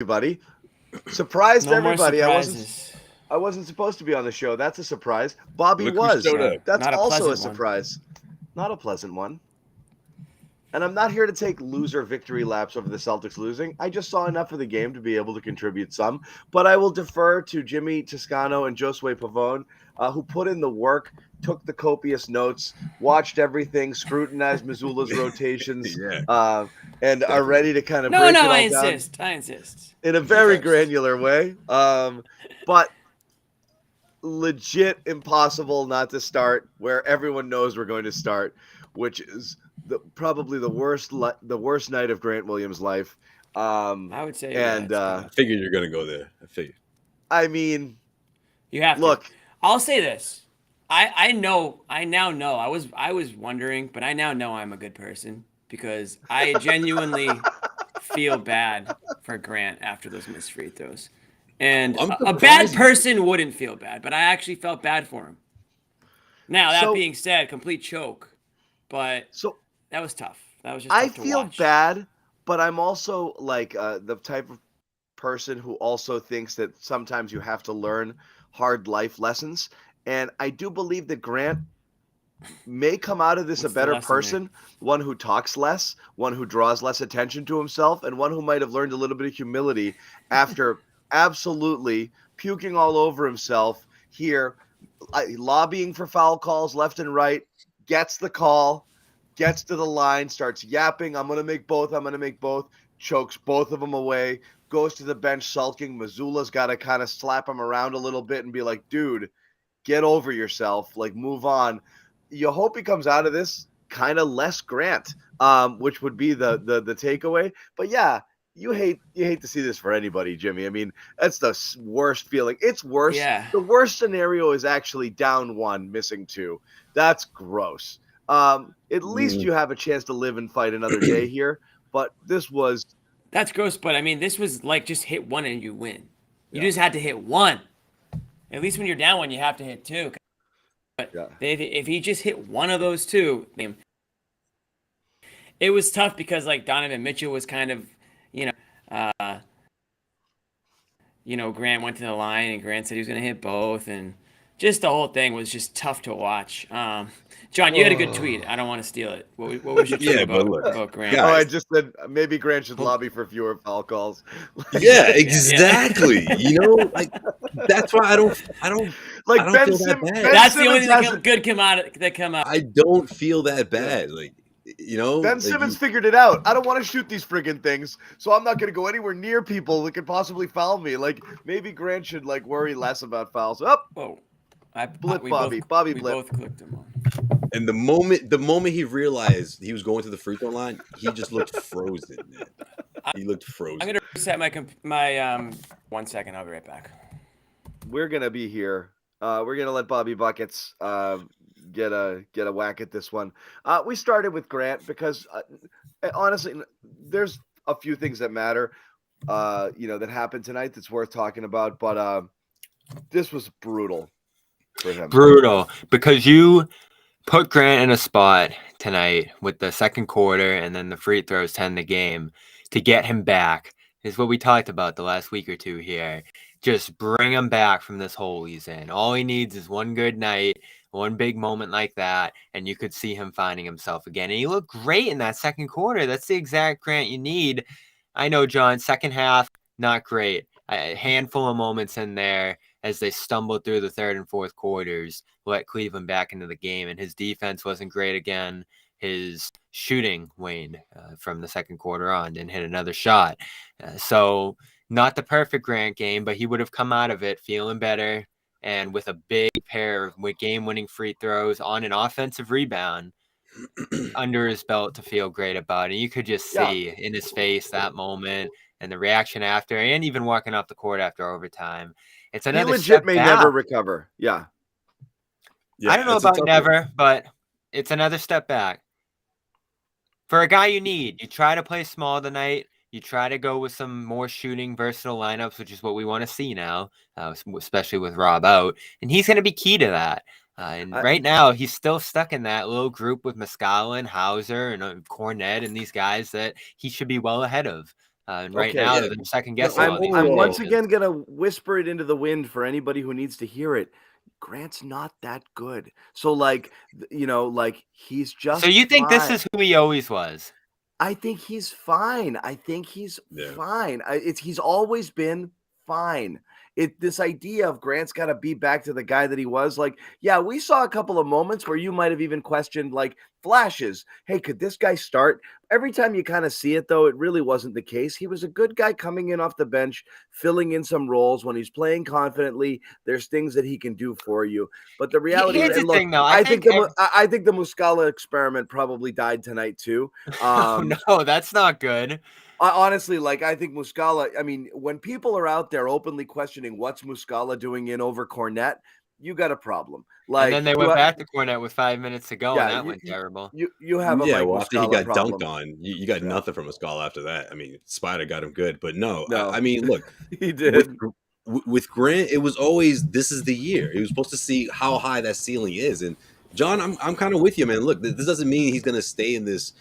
everybody. Surprised No more everybody. surprises. I wasn't supposed to be on the show. That's a surprise. Bobby Look who was. showed up. That's Not a also a pleasant one. surprise. Not a pleasant one. And I'm not here to take loser victory laps over the Celtics losing. I just saw enough of the game to be able to contribute some. But I will defer to Jimmy Toscano and Josue Pavon, who put in the work, took the copious notes, watched everything, scrutinized Missoula's rotations, Yeah. and are ready to kind of No, break no, it all I down insist. I insist. in a very granular way. But legit impossible not to start where everyone knows we're going to start, which is probably the worst night of Grant Williams' life. I would say, and I figured you're gonna go there. I figured. I mean, you have look, to. I'll say this. I know. I now know. I was wondering, but I now know I'm a good person because I genuinely feel bad for Grant after those missed free throws. And I'm a bad surprised. person wouldn't feel bad, but I actually felt bad for him. Now, that So- being said, complete choke, but so that was tough. That was just I tough to feel watch. bad, but I'm also like the type of person who also thinks that sometimes you have to learn hard life lessons. And I do believe that Grant may come out of this What's a the better lesson person, one who talks less, one who draws less attention to himself, and one who might have learned a little bit of humility after absolutely puking all over himself here, lobbying for foul calls left and right, gets the call, gets to the line, starts yapping, I'm going to make both, chokes both of them away, goes to the bench sulking. Missoula's got to kind of slap him around a little bit and be like, dude, get over yourself, like move on. You hope he comes out of this kind of less Grant, which would be the takeaway. But yeah, you hate to see this for anybody, Jimmy. I mean, that's the worst feeling. It's worse. Yeah. The worst scenario is actually down one, missing two. That's gross. At least you have a chance to live and fight another day here. But this was That's gross, but I mean, this was like just hit one and you win. You Yeah. just had to hit one. At least when you're down one, you have to hit two. But if he just hit one of those two, it was tough because like Donovan Mitchell was kind of, Grant went to the line and Grant said he was going to hit both, and just the whole thing was just tough to watch. John, you had a good tweet. I don't want to steal it. What was your tweet Yeah, but look, about Grant? guys. I just said maybe Grant should lobby for fewer foul calls. Yeah, exactly. You know, like that's why I don't Like I don't Ben feel that Simmons. bad. Ben That's the only Simmons thing hasn't- good come out. I don't feel that bad. Like, you know, Ben like Simmons figured it out. I don't want to shoot these friggin' things, so I'm not going to go anywhere near people that could possibly foul me. Like maybe Grant should like worry less about fouls. Up, Whoa. blip we Bobby, both, Bobby we blip. both clicked him on. And the moment he realized he was going to the free throw line, he just looked frozen. Man. He looked frozen. I'm gonna reset my 1 second. I'll be right back. We're gonna be here. We're gonna let Bobby Buckets get a whack at this one. We started with Grant because honestly, there's a few things that matter. That happened tonight that's worth talking about. But this was brutal for him. Brutal, because you put Grant in a spot tonight with the second quarter and then the free throws to end the game to get him back. Is what we talked about the last week or two here. Just bring him back from this hole he's in. All he needs is one good night, one big moment like that, and you could see him finding himself again. And he looked great in that second quarter. That's the exact Grant you need. I know, John, second half, not great. A handful of moments in there as they stumbled through the third and fourth quarters, let Cleveland back into the game, and his defense wasn't great again. His shooting waned from the second quarter on, didn't hit another shot. So not the perfect Grant game, but he would have come out of it feeling better and with a big pair of game-winning free throws on an offensive rebound under his belt to feel great about it. You could just see in his face that moment and the reaction after, and even walking off the court after overtime. It's He another legit step may back. never recover. Yeah. Yeah, I don't know that's a about tough never, one. but it's another step back. For a guy you need, you try to play small tonight. You try to go with some more shooting, versatile lineups, which is what we want to see now, especially with Rob out. And he's going to be key to that. Right now, he's still stuck in that little group with Muscala and Hauser and Cornette and these guys that he should be well ahead of. Right Okay, now, yeah. they're second guessing. I'm all these once decisions. again gonna whisper it into the wind for anybody who needs to hear it. Grant's not that good. So like, he's just So you think this fine. is who he always was? I think he's fine. I think he's Yeah. fine. He's always been fine. This idea of Grant's got to be back to the guy that he was. Like, yeah, we saw a couple of moments where you might have even questioned, like, flashes. Hey, could this guy start? Every time you kind of see it, though, it really wasn't the case. He was a good guy coming in off the bench, filling in some roles. When he's playing confidently, there's things that he can do for you. But the reality Here's is, the and look, thing, though. I think the Muscala experiment probably died tonight too. Oh, no, that's not good. Honestly, like, I think Muscala, I mean, when people are out there openly questioning what's Muscala doing in over Cornette, you got a problem. Like, And then they went back to Cornette with 5 minutes to go, and that went you, terrible. You have a Yeah, Mike well, after he Muscala got problem. dunked on, you got nothing from Muscala after that. I mean, Spider got him good, but no. No. I mean, look, He did. with Grant, it was always this is the year. He was supposed to see how high that ceiling is. And John, I'm kind of with you, man. Look, this doesn't mean he's going to stay in this,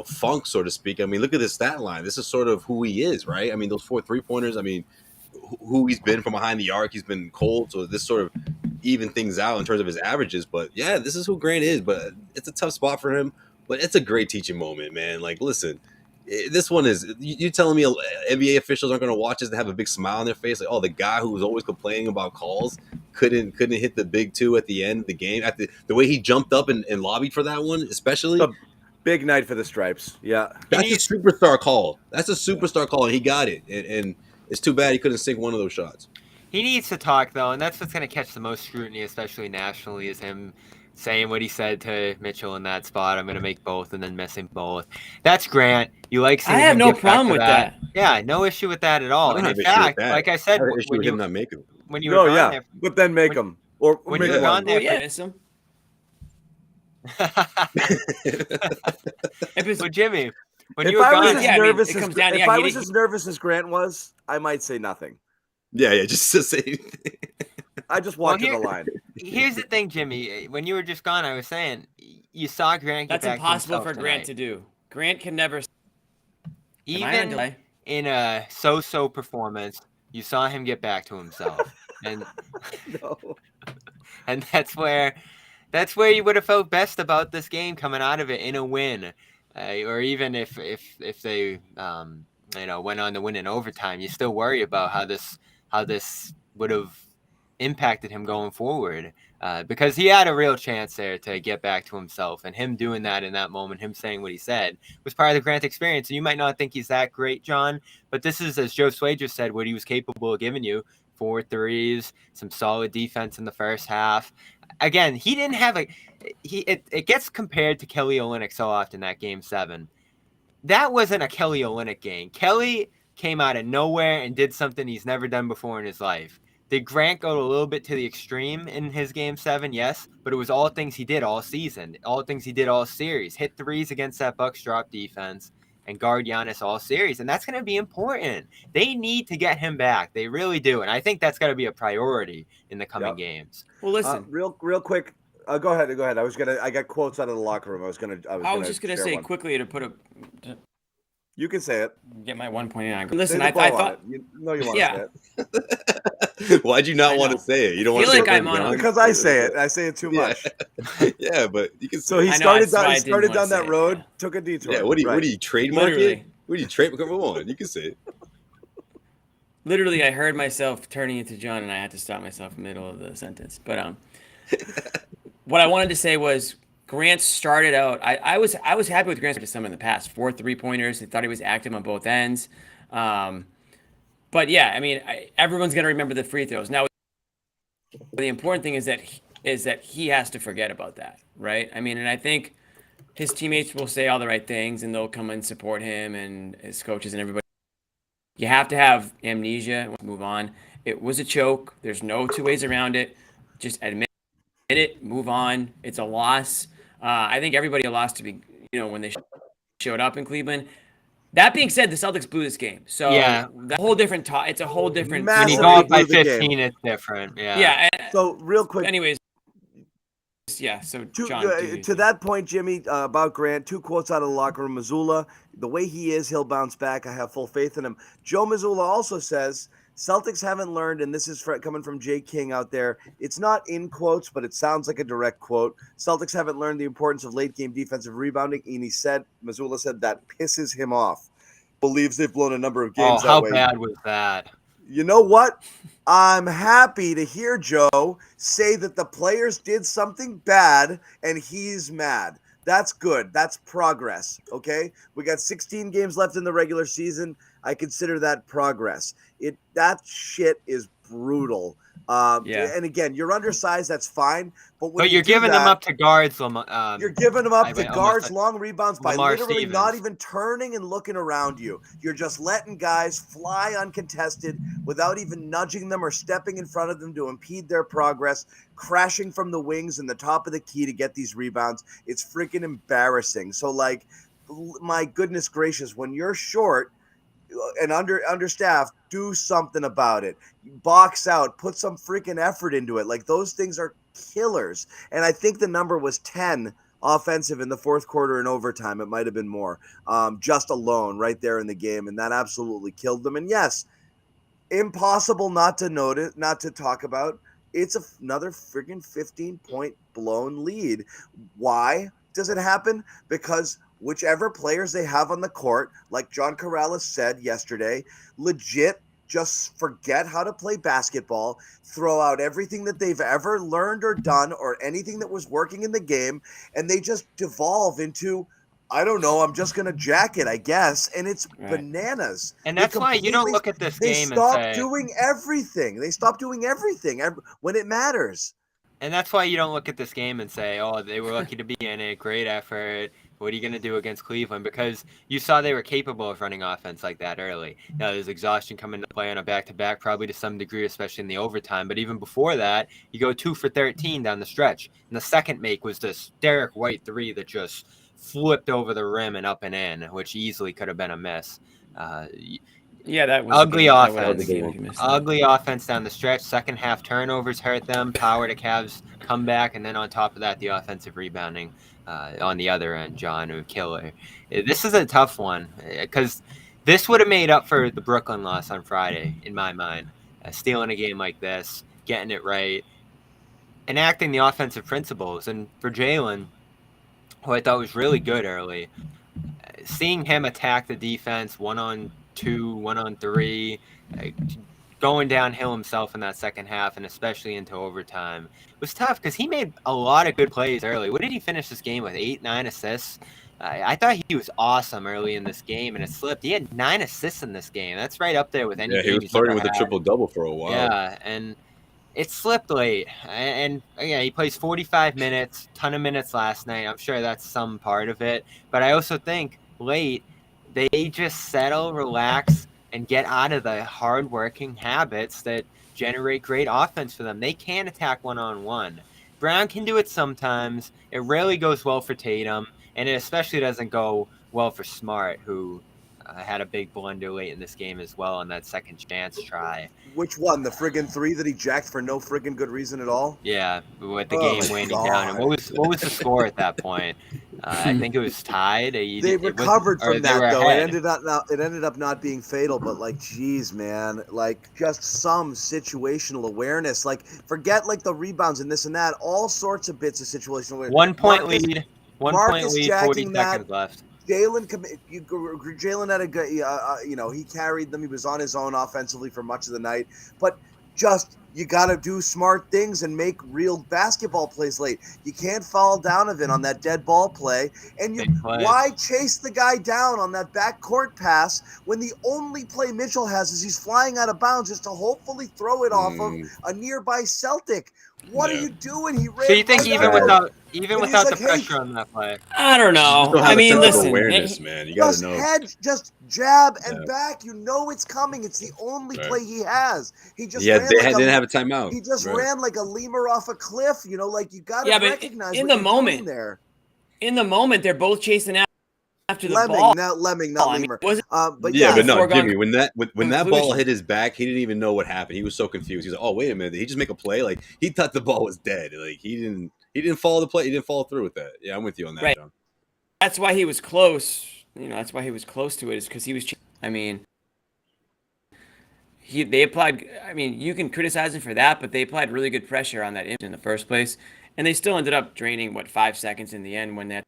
funk, so to speak. I mean, look at this stat line. This is sort of who he is, right? I mean, those 4 3-pointers. I mean, who he's been from behind the arc. He's been cold, so this sort of even things out in terms of his averages. But yeah, this is who Grant is. But it's a tough spot for him. But it's a great teaching moment, man. Like, listen, this one is you telling me NBA officials aren't going to watch this and have a big smile on their face, like, oh, the guy who was always complaining about calls couldn't hit the big 2 at the end of the game. At the way he jumped up and lobbied for that one, especially. Big night for the Stripes. Yeah. That's a superstar call. That's a superstar call, and he got it. And it's too bad he couldn't sink one of those shots. He needs to talk, though, and that's what's going to catch the most scrutiny, especially nationally, is him saying what he said to Mitchell in that spot. I'm going to make both and then missing both. That's Grant. You like seeing I have him no get problem back to with that. that. Yeah, no issue with that at all. I don't And have in issue with fact, that. like I said, I have issue with him not making. when you were gone there, but then make them. Or when make you were one. gone there, Yeah, miss him. So Jimmy, when If you were I gone, was Yeah, I as mean, nervous it as comes down- if yeah, I he was did- as nervous as Grant was, I might say nothing. Yeah, just to say. I just walked to the Well, line. here's the thing, Jimmy. When you were just gone, I was saying you saw Grant get That's back to impossible himself for Grant tonight. to do. Grant can never. Am I on a Even delay? in a so-so performance, you saw him get back to himself, and No. and that's where you would have felt best about this game coming out of it in a win, or even if they went on to win in overtime, you still worry about how this would have impacted him going forward, because he had a real chance there to get back to himself, and him doing that in that moment, him saying what he said, was part of the Grant experience. And you might not think he's that great, John, but this is, as Josue just said, what he was capable of giving you: 4 threes, some solid defense in the first half. Again, he didn't have it gets compared to Kelly Olynyk so often, that game 7. That wasn't a Kelly Olynyk game. Kelly came out of nowhere and did something he's never done before in his life. Did Grant go a little bit to the extreme in his game 7? Yes, but it was all things he did all season, all things he did all series. Hit threes against that Bucks drop defense and guard Giannis all series, and that's going to be important. They need to get him back. They really do, and I think that's got to be a priority in the coming games. Well, listen. Real quick. Go ahead. I got quotes out of the locker room. I was just gonna say quickly to put You can say it. get my 1 point in. Listen, Say I the blow on thought it. You know you want Yeah. to say it. Why'd you not I want know. to say it? You don't I want to feel say like it, I'm on a- John? Because I say it. I say it too much. Yeah, but you can. So he I know, started that's why down. I He didn't started wanna down say that it, road. yeah. Took a detour. Yeah, what do you trademark Literally. it? What do you trademark? Come on, you can say it. Literally, I heard myself turning into John, and I had to stop myself in the middle of the sentence. But what I wanted to say was Grant started out. I was happy with Grant to some in the past. 4 3-pointers. I thought he was active on both ends. But yeah, I mean, everyone's gonna remember the free throws. Now, the important thing is that he has to forget about that, right? I mean, and I think his teammates will say all the right things, and they'll come and support him, and his coaches and everybody. You have to have amnesia. Move on. It was a choke. There's no 2 ways around it. Just admit it. Move on. It's a loss. I think everybody lost to be, when they showed up in Cleveland. That being said, the Celtics blew this game. So Yeah. the whole different it's a whole different. When you Massively go up by blew the game. 15, it's different. Yeah. Yeah. So real quick, Anyways, yeah. So To, John, to that point, Jimmy, about Grant, 2 quotes out of the locker room. Mazzulla, the way he is, he'll bounce back. I have full faith in him. Joe Mazzulla also says Celtics haven't learned, and this is coming from Jay King out there. It's not in quotes, but it sounds like a direct quote. Celtics haven't learned the importance of late game defensive rebounding, and Mazzulla said that pisses him off. Believes they've blown a number of games that how way. bad was that? You know what? I'm happy to hear Joe say that the players did something bad and he's mad. That's good. That's progress. Okay. We got 16 games left in the regular season. I consider that progress. That shit is brutal. And again, you're undersized. That's fine. But you're giving them up to guards. You're giving them up to guards, long rebounds by Lamar literally Stevens. not even turning and looking around you. You're just letting guys fly uncontested without even nudging them or stepping in front of them to impede their progress, crashing from the wings and the top of the key to get these rebounds. It's freaking embarrassing. So, like, my goodness gracious, when you're short and understaffed, do something about it. Box out, put some freaking effort into it. Like, those things are killers. And I think the number was 10 offensive in the fourth quarter and overtime. It might have been more, just alone right there in the game. And that absolutely killed them. And yes, impossible not to note it, not to talk about. It's another freaking 15-point blown lead. Why does it happen? Because whichever players they have on the court, like John Corrales said yesterday, legit just forget how to play basketball, throw out everything that they've ever learned or done or anything that was working in the game, and they just devolve into, I don't know, I'm just going to jack it, I guess, and it's bananas. And that's why you don't look at this game and say... They stop doing everything. They stop doing everything when it matters. And that's why you don't look at this game and say, oh, they were lucky to be in it, great effort. What are you going to do against Cleveland? Because you saw they were capable of running offense like that early. Now, there's exhaustion coming to play on a back-to-back, probably to some degree, especially in the overtime. But even before that, you go 2 for 13 down the stretch. And the second make was this Derek White 3 that just flipped over the rim and up and in, which easily could have been a miss. That was ugly offense. Ugly offense down the stretch. Second half turnovers hurt them. Power to Cavs come back, and then on top of that, the offensive rebounding on the other end, John, a killer. This is a tough one because this would have made up for the Brooklyn loss on Friday, in my mind. Stealing a game like this, getting it right, enacting the offensive principles. And for Jalen, who I thought was really good early, seeing him attack the defense 1-on-2, 1-on-3, going downhill himself in that second half and especially into overtime was tough because he made a lot of good plays early. What did he finish this game with? 8-9 assists? I thought he was awesome early in this game, and it slipped. He had 9 assists in this game. That's right up there with any game. Yeah, he was flirting with a triple-double for a while. Yeah, and it slipped late. And yeah, he plays 45 minutes, ton of minutes last night. I'm sure that's some part of it. But I also think late, they just settle, relax, and get out of the hard-working habits that generate great offense for them. They can attack one-on-one. Brown can do it sometimes. It rarely goes well for Tatum, and it especially doesn't go well for Smart, who had a big blunder late in this game as well on that second chance try. Which one? The friggin' 3 that he jacked for no friggin' good reason at all? Yeah, with the game winding down. And what was the score at that point? I think it was tied. They recovered from that, though. It ended up not being fatal, but, like, geez, man. Like, just some situational awareness. Like, forget, like, the rebounds and this and that. All sorts of bits of situational awareness. 1 point lead. 1 point lead, 40 seconds left. Jalen had a good, he carried them. He was on his own offensively for much of the night. But just, you got to do smart things and make real basketball plays late. You can't foul Donovan on that dead ball play. And why chase the guy down on that backcourt pass when the only play Mitchell has is he's flying out of bounds just to hopefully throw it off of a nearby Celtic? What are you doing? He ran. So you think even without the pressure on that play? I don't know. I mean, listen, awareness, man. You gotta know. Just jab and back. You know it's coming. It's the only play he has. He just didn't have a timeout. He just ran like a lemur off a cliff. You know, like you got to recognize in the moment there. In the moment, they're both chasing after the Lemming, ball. not lemur. But Jimmy, when that ball hit his back, he didn't even know what happened. He was so confused. He's like, "Oh, wait a minute! Did he just make a play? Like he thought the ball was dead. Like he didn't he didn't follow the play. He didn't follow through with that. Yeah, I'm with you on that, Right. John. That's why he was close. That's why he was close to it, is because he was. I mean, they applied. I mean, you can criticize him for that, but they applied really good pressure on that in the first place, and they still ended up draining 5 seconds in the end when they had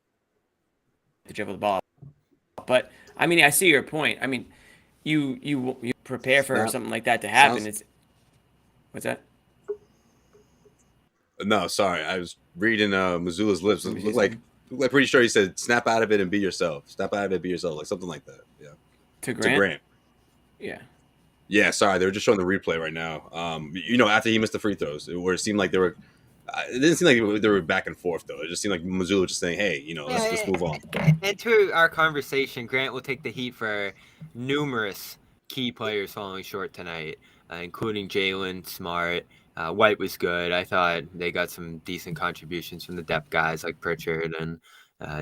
to dribble the ball. But I mean, I see your point. I mean, you prepare for something like that to happen. What's that? No, sorry. I was reading Missoula's lips. It looked like pretty sure he said, "Snap out of it and be yourself." Snap out of it, be yourself, like something like that. Yeah. To Grant. Yeah. Yeah. Sorry, they were just showing the replay right now. After he missed the free throws, where it seemed like they were. It didn't seem like they were back and forth though. It just seemed like Missoula was just saying, "Hey, let's move on." And to our conversation, Grant will take the heat for numerous key players falling short tonight, including Jalen, Smart. White was good. I thought they got some decent contributions from the depth guys like Pritchard, and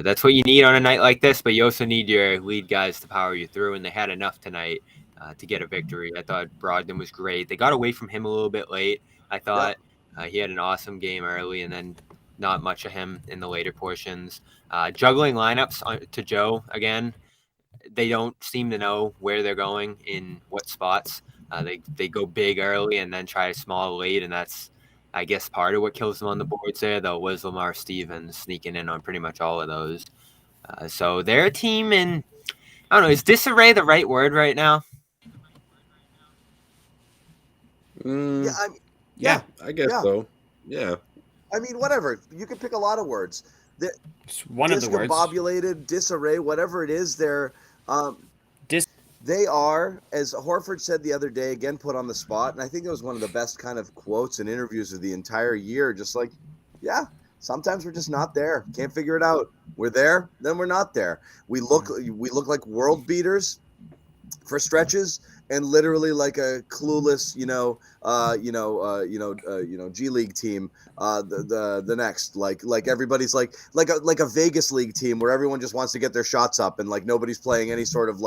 that's what you need on a night like this. But you also need your lead guys to power you through, and they had enough tonight to get a victory. I thought Brogdon was great. They got away from him a little bit late. I thought he had an awesome game early, and then not much of him in the later portions. Juggling lineups to Joe again. They don't seem to know where they're going in what spots. They go big early and then try small late, and that's, I guess, part of what kills them on the boards there, though, was Lamar Stevens sneaking in on pretty much all of those. So they're a team in, I don't know, is disarray the right word right now? Yeah, I guess so. Yeah. I mean, whatever. You can pick a lot of words. It's one of the words. Discombobulated, disarray, whatever it is, they are, as Horford said the other day, again put on the spot, and I think it was one of the best kind of quotes and interviews of the entire year. Just like, yeah, sometimes we're just not there. Can't figure it out. We're there, then we're not there. We look like world beaters for stretches, and literally like a clueless, G League team. The next, like everybody's like a Vegas League team where everyone just wants to get their shots up, and like nobody's playing any sort of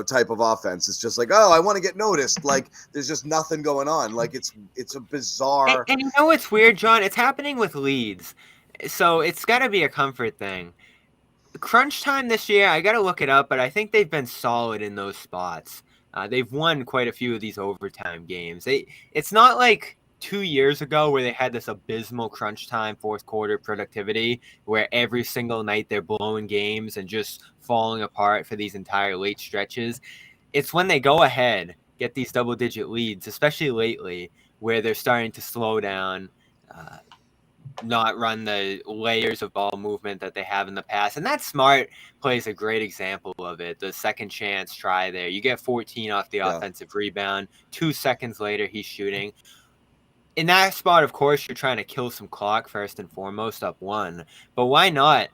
type of offense. It's just like, oh, I want to get noticed. Like there's just nothing going on. Like it's a bizarre. And you know what's weird, John? It's happening with leads, so it's got to be a comfort thing. Crunch time this year, I got to look it up, but I think they've been solid in those spots. They've won quite a few of these overtime games. It's not like 2 years ago where they had this abysmal crunch time fourth quarter productivity where every single night they're blowing games and just falling apart for these entire late stretches. It's when they go ahead, get these double-digit leads, especially lately, where they're starting to slow down, not run the layers of ball movement that they have in the past. And that Smart plays a great example of it. The second chance try there. You get 14 off the offensive rebound. 2 seconds later, he's shooting. In that spot, of course, you're trying to kill some clock first and foremost, up one. But why not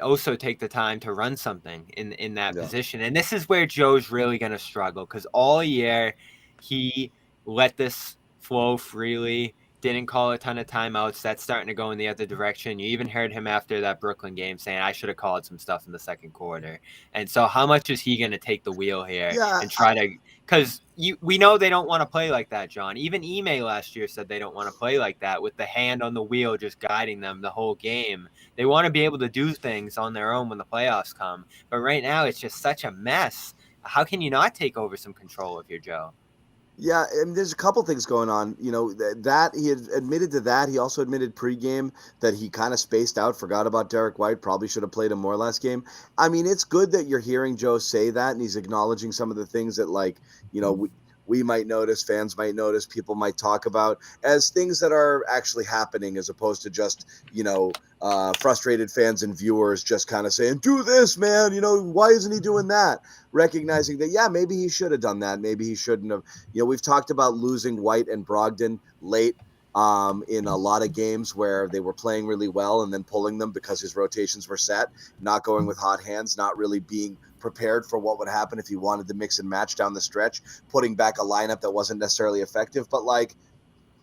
also take the time to run something in that position? And this is where Joe's really going to struggle, because all year he let this flow freely. Didn't call a ton of timeouts. That's starting to go in the other direction. You even heard him after that Brooklyn game saying, I should have called some stuff in the second quarter. And so how much is he going to take the wheel here and try to – because we know they don't want to play like that, John. Even Ime last year said they don't want to play like that with the hand on the wheel just guiding them the whole game. They want to be able to do things on their own when the playoffs come. But right now it's just such a mess. How can you not take over some control if you're Joe? Yeah, and there's a couple things going on. That he had admitted to that. He also admitted pregame that he kind of spaced out, forgot about Derek White, probably should have played him more last game. I mean, it's good that you're hearing Joe say that, and he's acknowledging some of the things that, we might notice, fans might notice, people might talk about as things that are actually happening, as opposed to just, frustrated fans and viewers just kind of saying, do this, man, why isn't he doing that? Recognizing that, maybe he should have done that. Maybe he shouldn't have. We've talked about losing White and Brogdon late in a lot of games where they were playing really well and then pulling them because his rotations were set, not going with hot hands, not really being prepared for what would happen if he wanted to mix and match down the stretch, putting back a lineup that wasn't necessarily effective. But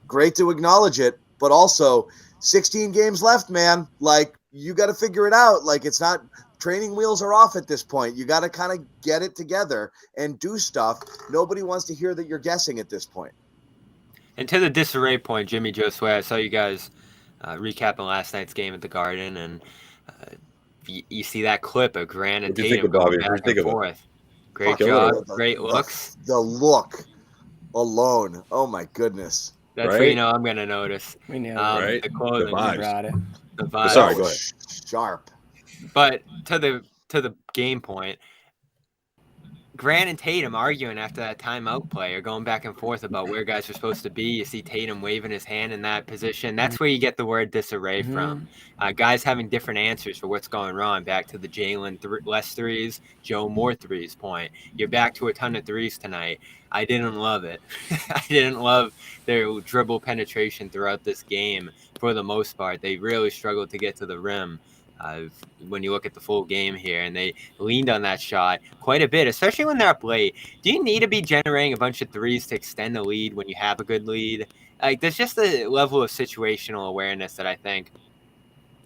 great to acknowledge it, but also 16 games left, man. You got to figure it out. It's not training wheels are off at this point. You got to kind of get it together and do stuff. Nobody wants to hear that you're guessing at this point. And to the disarray point, Jimmy, Josue, I saw you guys recapping last night's game at the Garden, and you see that clip of Grant and What'd you think Tatum of, Bobby? going back What'd you think and of it? forth. Great Fucking job, the- great the- looks. The look alone. Oh my goodness. That's Right? what you know I'm gonna notice. We nailed it. Right? The The clothing, vibes. Brought it. the But vibes. sorry, That go was sharp. But to the game point, Grant and Tatum arguing after that timeout play or going back and forth about where guys are supposed to be. You see Tatum waving his hand in that position. That's where you get the word disarray from. Guys having different answers for what's going wrong. Back to the Jalen less threes, Joe more threes point. You're back to a ton of threes tonight. I didn't love it. I didn't love their dribble penetration throughout this game for the most part. They really struggled to get to the rim. When you look at the full game here, and they leaned on that shot quite a bit, especially when they're up late. Do you need to be generating a bunch of threes to extend the lead when you have a good lead? Like, there's just a level of situational awareness that I think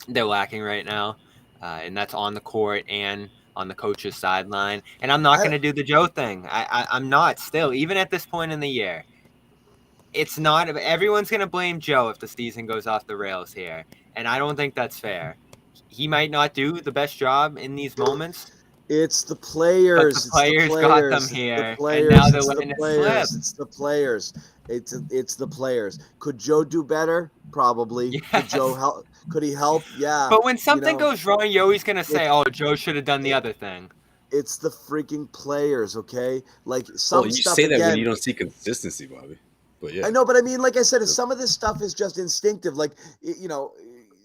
they're lacking right now, and that's on the court and on the coach's sideline. And I'm not going to do the Joe thing. I'm not still, even at this point in the year. It's not. Everyone's going to blame Joe if the season goes off the rails here, and I don't think that's fair. He might not do the best job in these moments. It's the players. But the players got them here, and now they're letting it slip. It's the players. It's the players. Could Joe do better? Probably. Yes. Could Joe help? Could he help? Yeah. But when something goes wrong, you're always gonna say, "Oh, Joe should have done the other thing." It's the freaking players, okay? Like Well, you stuff say that again, when you don't see consistency, Bobby. But yeah. I know, but I mean, like I said, some of this stuff is just instinctive. Like,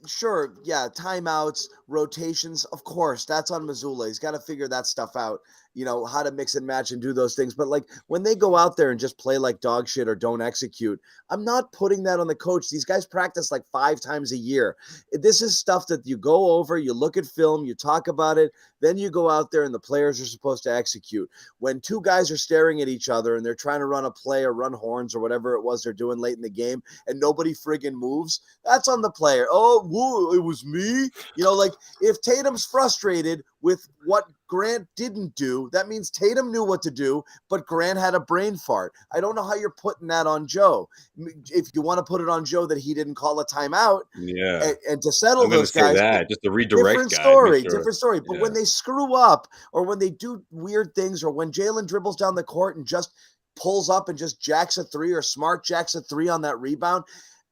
sure, yeah, timeouts, rotations, of course, that's on Missoula. He's got to figure that stuff out, how to mix and match and do those things. But like when they go out there and just play like dog shit or don't execute, I'm not putting that on the coach. These guys practice like 5 times a year. This is stuff that you go over, you look at film, you talk about it, then you go out there and the players are supposed to execute. When 2 guys are staring at each other and they're trying to run a play or run horns or whatever it was they're doing late in the game and nobody friggin' moves, that's on the player. Oh, whoa, it was me. Like if Tatum's frustrated with what Grant didn't do, that means Tatum knew what to do, but Grant had a brain fart. I don't know how you're putting that on Joe. If you want to put it on Joe that he didn't call a timeout, Yeah. and to settle I'm gonna those say guys, that just to redirect different guys. story, Make sure. different story. But Yeah. when they screw up or when they do weird things or when Jalen dribbles down the court and just pulls up and just jacks a 3 or Smart jacks a 3 on that rebound,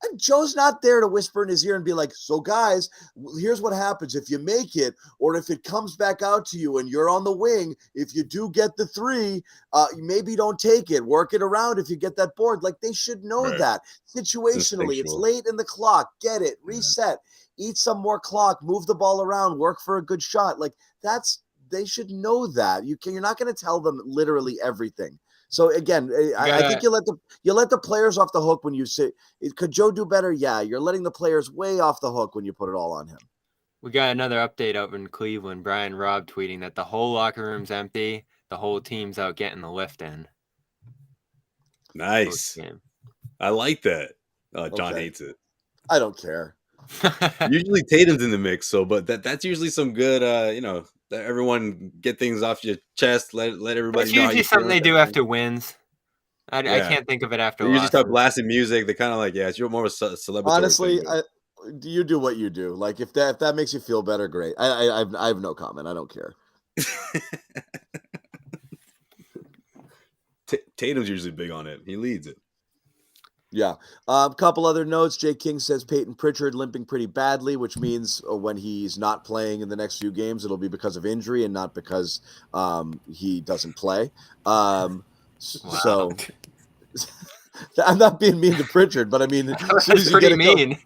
and Joe's not there to whisper in his ear and be like, so guys, here's what happens if you make it, or if it comes back out to you and you're on the wing, if you do get the 3, maybe don't take it, work it around if you get that board. Like they should know Right. that situationally. It's late in the clock. Get it, reset, eat some more clock, move the ball around, work for a good shot. Like they should know that. You're not going to tell them literally everything. So again, I think you let the players off the hook when you say, could Joe do better? Yeah, you're letting the players way off the hook when you put it all on him. We got another update out in Cleveland. Brian Robb tweeting that the whole locker room's empty. The whole team's out getting the lift in. Nice. Post-game. I like that. John Okay. hates it. I don't care. Usually Tatum's in the mix, but that's usually some good that everyone get things off your chest, let everybody It's know how usually you something feel. they do after wins. I can't think of it after They usually start losses. blasting music. They kind of like, it's more of a celebratory Honestly, thing. you do what you do. Like if that makes you feel better, great. I have no comment. I don't care. Tatum's usually big on it. He leads it. Yeah. A couple other notes. Jay King says Peyton Pritchard limping pretty badly, which means when he's not playing in the next few games, it'll be because of injury and not because he doesn't play. So I'm not being mean to Pritchard, but I mean, as soon as you pretty get it mean.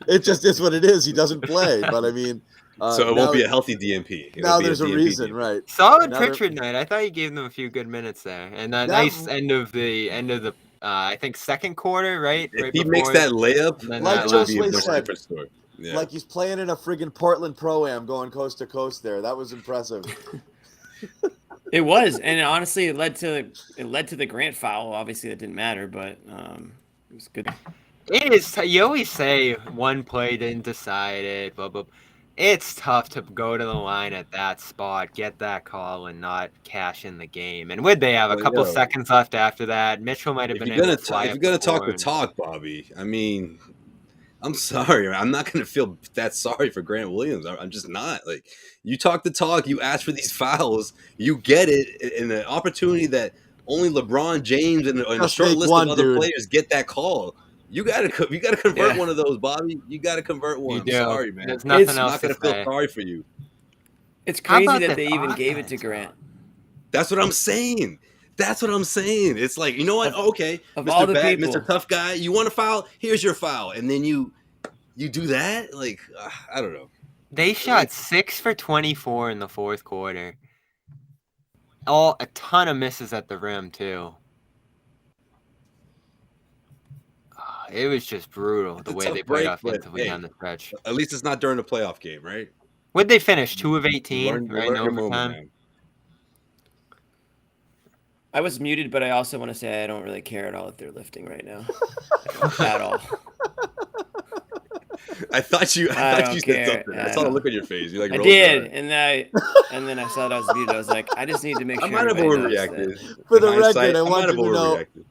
it just is what it is. He doesn't play, but I mean, so it won't be a healthy DNP. Now there's a reason, right? Solid Pritchard night. I thought you gave them a few good minutes there, and a That- nice end of the I think second quarter, right? If right he makes before- that layup, and then Like that that would be a Josue much said, different story. Yeah. like he's playing in a friggin' Portland Pro-Am going coast to coast there. That was impressive. It was, and honestly, it led to the Grant foul. Obviously, that didn't matter, but it was good. It is. You always say one play didn't decide it. Blah blah. It's tough to go to the line at that spot, get that call, and not cash in the game. And would they have a Well, couple yo, seconds left after that? Mitchell might have if been you're able gonna to fly if up you're gonna the talk the board. talk, Bobby, I mean, I'm sorry. I'm not going to feel that sorry for Grant Williams. I'm just not. Like, you talk the talk, you ask for these fouls, you get it in an opportunity that only LeBron James and a Just short take list one, of other dude. players get that call. You gotta convert one of those, Bobby. You gotta convert one. You I'm do. sorry, man. There's nothing It's I'm else not to gonna feel say. sorry for you. It's How crazy about that the they even gave it to offense, Grant. That's what I'm saying. That's what I'm saying. It's like, you know what? Okay, Of all Mr. the Bad, people. Mr. Tough Guy, you want a foul? Here's your foul, and then you do that? Like, I don't know. They shot 6 for 24 in the fourth quarter. A ton of misses at the rim too. It was just brutal the It's a way tough they played break, but offensively hey, down the stretch. at least it's not during the playoff game, right? What'd they finish? 2 of You 18, learn right in your moment, overtime. man. I was muted, but I also want to say I don't really care at all if they're lifting right now. At all. I thought you don't said care something. I at saw the all. look on your face. You like I rolled your did, eyes. and then I saw that I was muted. I was like, I just need to make I sure might have everybody knows overreacted. that. For In the hindsight, record, I might want have you to know overreacted.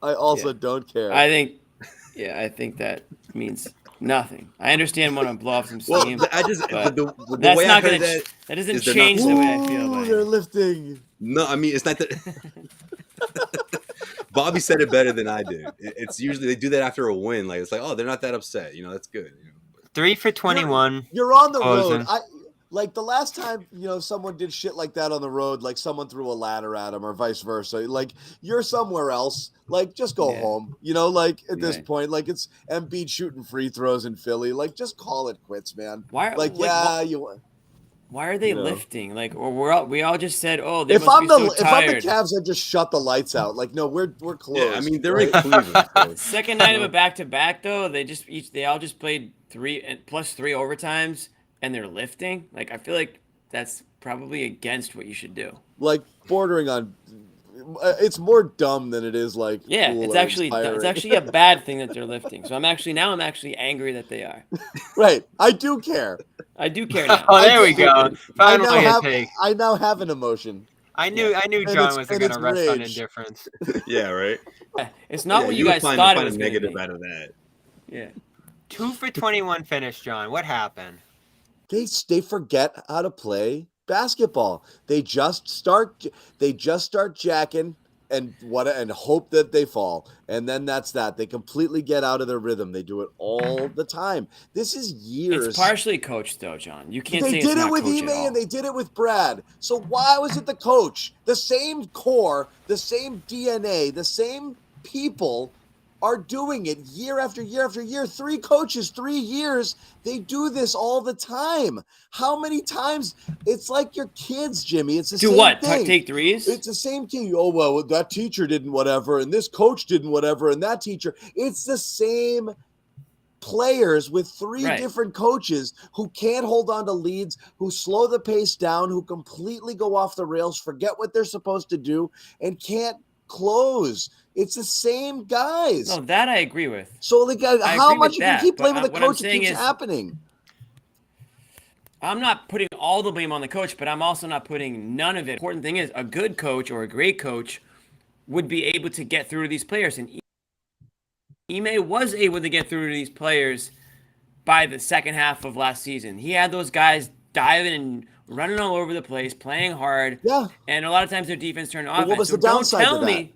I also Yeah. don't care. I think that means nothing. I understand want to blow off some Well, steam. I just but the that's way I not heard gonna. that. That doesn't is they're not change the way I feel Ooh, about they're it. lifting. No, I mean it's not that. Bobby said it better than I did. It's usually they do that after a win. Like it's like, oh, they're not that upset. That's good. 3 for 21. You're on the closing. road. Like the last time, someone did shit like that on the road, like someone threw a ladder at him or vice versa. Like you're somewhere else. Like just go Yeah. home. Like at this Right. point, like it's Embiid shooting free throws in Philly. Like just call it quits, man. Why? Like Why are they lifting? Like, or we all just said, oh, they if must I'm be the so if I'm the tired. Cavs, I just shut the lights out. Like no, we're closed. Yeah, I mean they're right? in Cleveland. So. Second night of a back-to-back, though, they all just played 3 and plus 3 overtimes, and they're lifting. Like, I feel like that's probably against what you should do. Like bordering on. It's more dumb than it is like Yeah, cool it's or actually inspiring. a bad thing that they're lifting. So I'm actually angry that they are. Right. I do care. I do care now. Oh, there I we do- go. Finally a take. I now have an emotion. I knew And John wasn't it's gonna rest on rage. indifference. Yeah, right. It's not Yeah, what you would guys find thought it a was going to negative be. out of that. Yeah. 2 for 21 finish, John. What happened? They forget how to play basketball. They just start jacking and hope that they fall. And then that's that. They completely get out of their rhythm. They do it all the time. This is years. It's partially coached, though, John. You can't say They it's did it not with coached Ime at all. and they did it with Brad. So why was it the coach? The same core, the same DNA, the same people are doing it year after year after year. 3 coaches, 3 years. They do this all the time. How many times? It's like your kids, Jimmy. It's the Do same what? thing. Take threes? It's the same thing. Oh, well, that teacher didn't whatever, and this coach didn't whatever, and that teacher. It's the same players with 3 Right. different coaches who can't hold on to leads, who slow the pace down, who completely go off the rails, forget what they're supposed to do, and can't close. It's the same guys. No, that I agree with. So, like, I how agree much with you can that, keep but blaming the what I'm coach? It saying keeps is- happening. I'm not putting all the blame on the coach, but I'm also not putting none of it. Important thing is, a good coach or a great coach would be able to get through to these players. And Ime was able to get through to these players by the second half of last season. He had those guys diving and running all over the place, playing hard. Yeah. And a lot of times their defense turned offense. what was So the downside don't tell to that? me.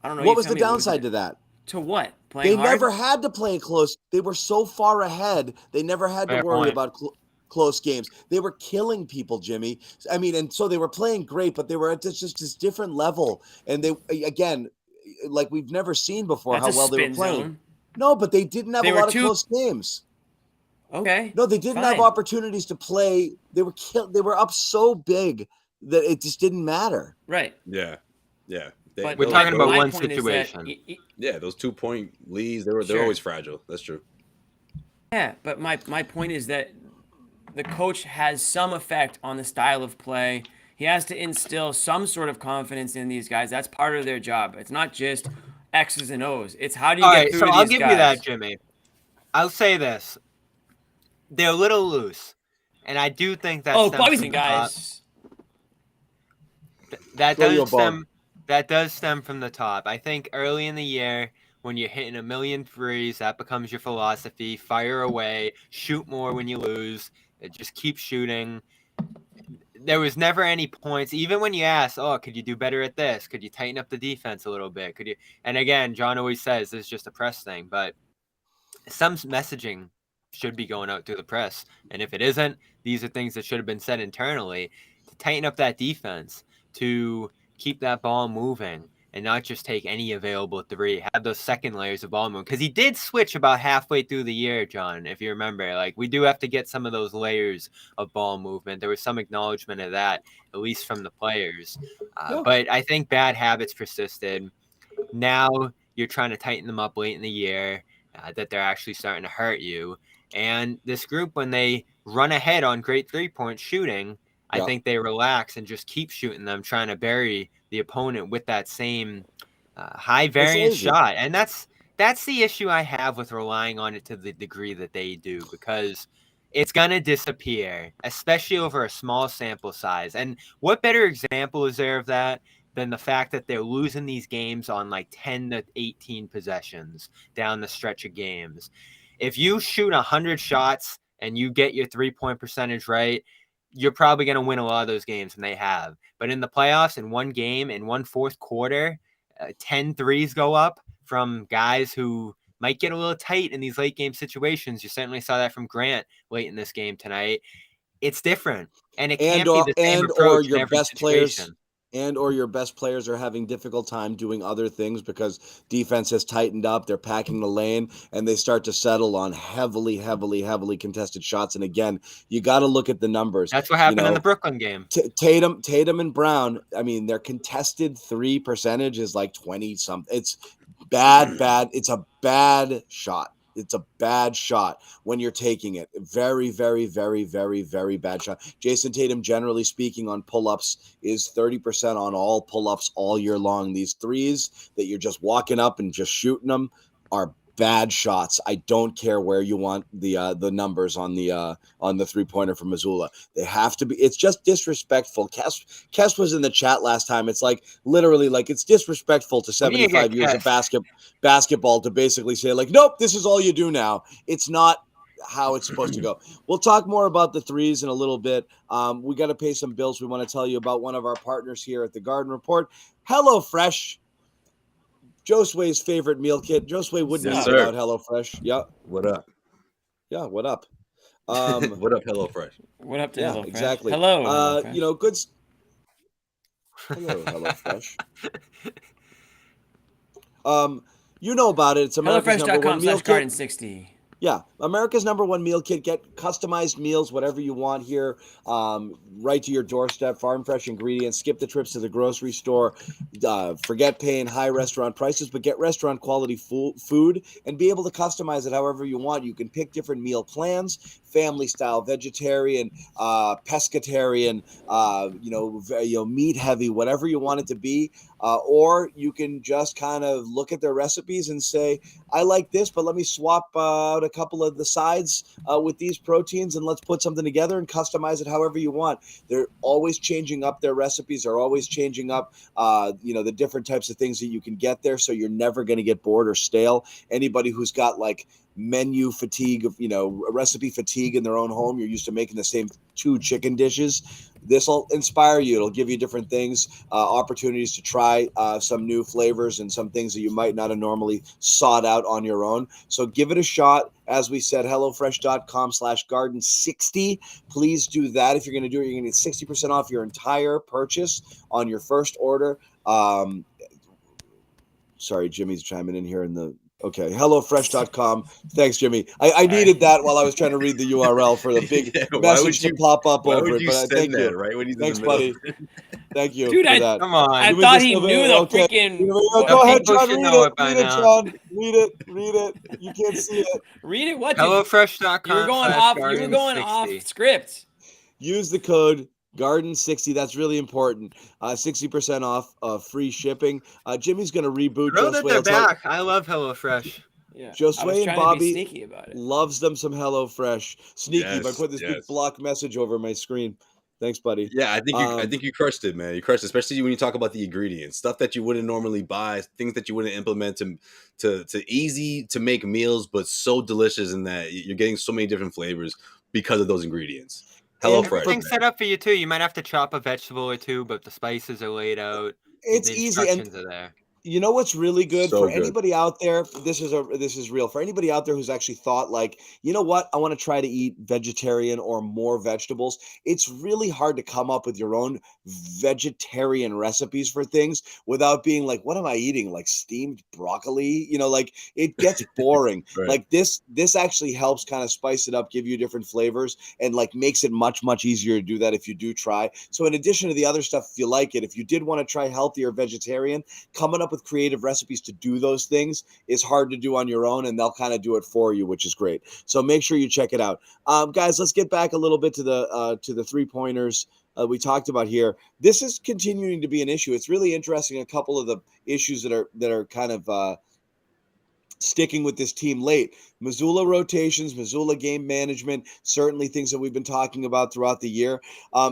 I don't know. What you was tell the me, downside to that? To what? Playing They hard? never had to play close. They were so far ahead. They never had to Fair worry point. about close games. They were killing people, Jimmy. I mean, and so they were playing great, but they were at just this different level. And they, again, like we've never seen before, That's how a well they were spin playing. zone. No, but they didn't have They a were lot of too- close games. Okay. No, they didn't have fine. opportunities to play. They were up so big that it just didn't matter. Right. Yeah. But We're my- talking about my one point is that situation. Yeah, those 2-point leads, they're Sure. always fragile. That's true. Yeah, but my point is that the coach has some effect on the style of play. He has to instill some sort of confidence in these guys. That's part of their job. It's not just X's and O's. It's how do you All get right, through so to I'll these give guys? you that, Jimmy. I'll say this. They're a little loose. And I do think that Oh, stems Bobby's from and the top. guys. That Throw you a does bone. stem. That does stem from the top. I think early in the year when you're hitting a million threes, that becomes your philosophy. Fire away, shoot more when you lose. Just keep shooting. There was never any points, even when you ask, oh, could you do better at this? Could you tighten up the defense a little bit? Could you? And again, John always says this is just a press thing, but some messaging should be going out through the press. And if it isn't, these are things that should have been said internally to tighten up that defense, to keep that ball moving and not just take any available three, have those second layers of ball movement. Because he did switch about halfway through the year, John, if you remember. Like, we do have to get some of those layers of ball movement. There was some acknowledgement of that, at least from the players. But I think bad habits persisted. Now you're trying to tighten them up late in the year, that they're actually starting to hurt you. And this group, when they run ahead on great three-point shooting, I think they relax and just keep shooting them, trying to bury the opponent with that same high variance shot. And that's the issue I have with relying on it to the degree that they do, because it's going to disappear, especially over a small sample size. And what better example is there of that than the fact that they're losing these games on like 10 to 18 possessions down the stretch of games? If you shoot 100 shots and you get your 3-point percentage right, you're probably going to win a lot of those games, and they have. But in the playoffs, in one game, in one fourth quarter, 10 threes go up from guys who might get a little tight in these late game situations. You certainly saw that from Grant late in this game tonight. It's different, and it can't be the same approach in every situation. Or your best players are having difficult time doing other things because defense has tightened up. They're packing the lane, and they start to settle on heavily contested shots. And again, you got to look at the numbers. That's what happened in the Brooklyn game. Tatum and Brown, I mean, their contested three percentage is like 20-something. It's bad. It's a bad shot. It's a bad shot when you're taking it. Very, very, very, very, very bad shot. Jason Tatum, generally speaking, on pull-ups is 30% on all pull-ups all year long. These threes that you're just walking up and just shooting them are bad shots. I don't care where you want the numbers on the three-pointer from Missoula. They have to be. It's just disrespectful. Kes was in the chat last time. It's like literally like it's disrespectful to 75 years of basketball to basically say like, nope, this is all you do now. It's not how it's supposed to go. We'll talk more about the threes in a little bit. We got to pay some bills. We want to tell you about one of our partners here at the Garden Report, HelloFresh. Josue's favorite meal kit. Josue wouldn't eat without HelloFresh. Yeah. What up? Yeah. What up? What up, HelloFresh? What up to HelloFresh? Exactly. Hello. HelloFresh. Good. Hello, HelloFresh. You know about it. It's America's number one meal kit. HelloFresh.com/Garden60. Yeah, America's number one meal kit. Get customized meals, whatever you want here, right to your doorstep. Farm fresh ingredients. Skip the trips to the grocery store. Forget paying high restaurant prices, but get restaurant quality food and be able to customize it however you want. You can pick different meal plans: family style, vegetarian, pescatarian, meat heavy, whatever you want it to be. Or you can just kind of look at their recipes and say, I like this, but let me swap out a couple of the sides with these proteins, and let's put something together and customize it however you want. They're always changing up their recipes. They're always changing up, the different types of things that you can get there. So you're never going to get bored or stale. Anybody who's got like menu fatigue, recipe fatigue in their own home, you're used to making the same 2 chicken dishes. This will inspire you. It'll give you different things, opportunities to try some new flavors and some things that you might not have normally sought out on your own. So give it a shot. As we said, HelloFresh.com/Garden60. Please do that. If you're going to do it, you're going to get 60% off your entire purchase on your first order. Sorry, Jimmy's chiming in here in the... Okay, HelloFresh.com. Thanks, Jimmy. I needed that while I was trying to read the URL for the big message to pop up over it. But thank you. Right when he's Thanks, buddy. Thank you. Dude, for that. Come on. I thought he knew the freaking. Go ahead, John. Read Read it, John. Read it. You can't see it. Read it. What? HelloFresh.com. You were going off script. Use the code Garden60. That's really important. 60% off free shipping. Jimmy's going to reboot. Know that they're back. I love HelloFresh. Yeah. Josue and Bobby sneaky about it. loves them some HelloFresh. Sneaky Yes, by putting this big block message over my screen. Thanks, buddy. Yeah, I think you crushed it, man. You crushed it, especially when you talk about the ingredients, stuff that you wouldn't normally buy, things that you wouldn't implement to easy to make meals, but so delicious in that you're getting so many different flavors because of those ingredients. Hello And Fresh. for- Everything's set up for you too. You might have to chop a vegetable or two, but the spices are laid out. It's The easy, and instructions are there. you know what's really good So for good. anybody out there? This is real for anybody out there who's actually thought like, you know what, I want to try to eat vegetarian or more vegetables. It's really hard to come up with your own vegetarian recipes for things without being like, what am I eating? Like steamed broccoli? You know, like it gets boring. Right. Like this actually helps kind of spice it up, give you different flavors, and like makes it much easier to do that if you do try. So in addition to the other stuff, if you like it, if you did want to try healthier vegetarian, coming up with creative recipes to do those things is hard to do on your own, and they'll kind of do it for you, which is great. So make sure you check it out. Guys, let's get back a little bit to the 3-pointers we talked about here. This is continuing to be an issue. It's really interesting. A couple of the issues that are kind of sticking with this team late. Missoula rotations, Missoula game management, certainly things that we've been talking about throughout the year.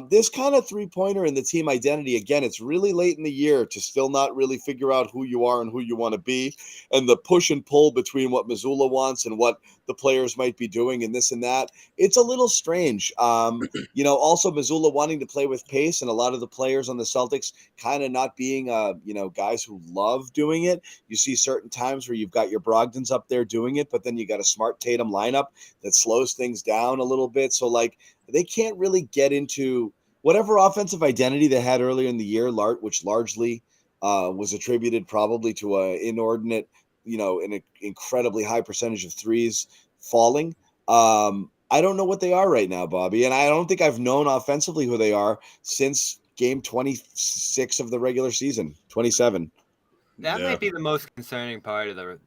This kind of 3-pointer in the team identity, again, it's really late in the year to still not really figure out who you are and who you want to be, and the push and pull between what Missoula wants and what the players might be doing and this and that. It's a little strange. Also Missoula wanting to play with pace, and a lot of the players on the Celtics kind of not being, guys who love doing it. You see certain times where you've got your Brogdons up there doing it, but then you got a smart Tatum lineup that slows things down a little bit. So like they can't really get into whatever offensive identity they had earlier in the year, which largely was attributed probably to an inordinate, an incredibly high percentage of threes falling. I don't know what they are right now, Bobby, and I don't think I've known offensively who they are since game 26 of the regular season, 27. That Yeah. might be the most concerning part of the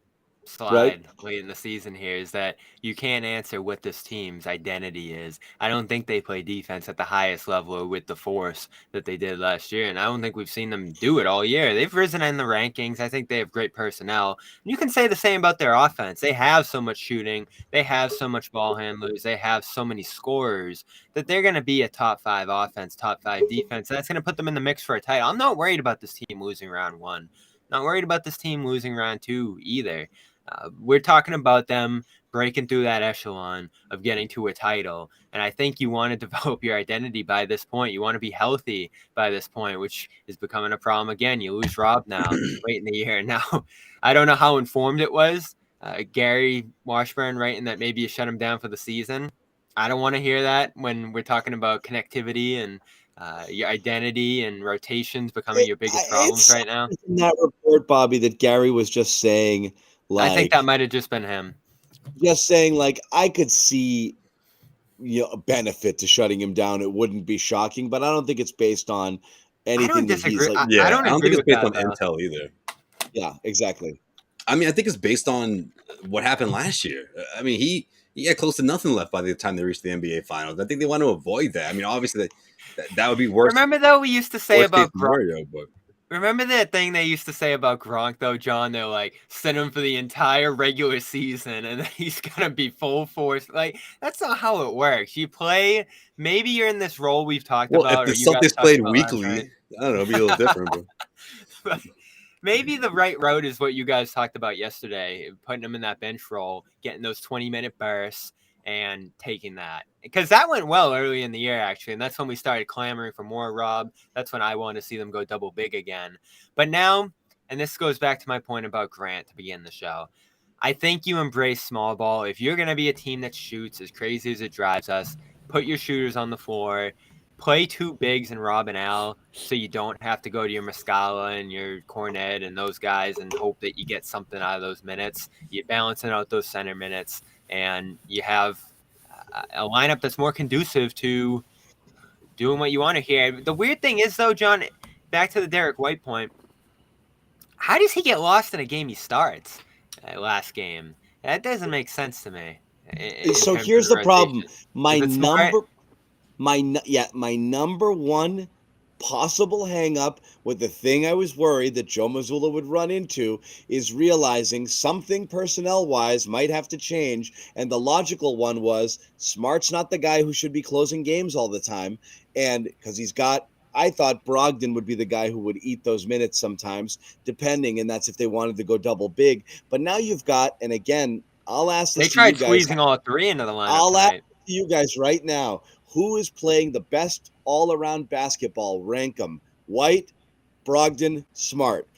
slide Right. late in the season here, is that you can't answer what this team's identity is. I don't think they play defense at the highest level or with the force that they did last year, and I don't think we've seen them do it all year. They've risen in the rankings. I think they have great personnel. You can say the same about their offense. They have so much shooting. They have so much ball handlers. They have so many scorers that they're going to be a top 5 offense, top 5 defense. That's going to put them in the mix for a title. I'm not worried about this team losing round 1. Not worried about this team losing round 2 either. We're talking about them breaking through that echelon of getting to a title. And I think you want to develop your identity by this point. You want to be healthy by this point, which is becoming a problem again. You lose Rob now late in the year. Now, I don't know how informed it was. Gary Washburn writing that maybe you shut him down for the season. I don't want to hear that when we're talking about connectivity and your identity and rotations becoming your biggest problems right now. In that report, Bobby, that Gary was just saying, I think that like, might have just been him. I could see a benefit to shutting him down. It wouldn't be shocking, but I don't think it's based on anything that he's disagree. like. I don't think agree it's with based that, on though. intel either. Yeah, exactly. I mean, I think it's based on what happened last year. I mean, he had close to nothing left by the time they reached the NBA Finals. I think they want to avoid that. I mean, obviously that would be worse. Remember though, we used to say worst about case scenario, but Remember that thing they used to say about Gronk, though, John? They're like, send him for the entire regular season, and then he's going to be full force. Like, that's not how it works. You play, maybe you're in this role we've talked about. If the or you guys Celtics talked played about last weekly, night. I don't know, it'd be a little different. But Maybe the right road is what you guys talked about yesterday, putting him in that bench role, getting those 20-minute bursts, and taking that. Because that went well early in the year, actually, and that's when we started clamoring for more Rob. That's when I wanted to see them go double big again. But now, and this goes back to my point about Grant to begin the show, I think you embrace small ball. If you're going to be a team that shoots as crazy as it drives us, put your shooters on the floor, play 2 bigs and Rob and Al, so you don't have to go to your Muscala and your Cornet and those guys and hope that you get something out of those minutes. You balancing out those center minutes, and you have a lineup that's more conducive to doing what you want to hear. The weird thing is, though, John, back to the Derek White point, how does he get lost in a game he starts last game? That doesn't make sense to me. So here's the problem. My number one possible hang up with the thing I was worried that Joe Mazzulla would run into is realizing something personnel wise might have to change. And the logical one was Smart's not the guy who should be closing games all the time. And because I thought Brogdon would be the guy who would eat those minutes sometimes, depending. And that's if they wanted to go double big. But now you've got, and again, I'll ask this They to tried you guys. squeezing all three into the lineup I'll ask tonight. you guys right now, who is playing the best all-around basketball? Rank them. White, Brogdon, Smart.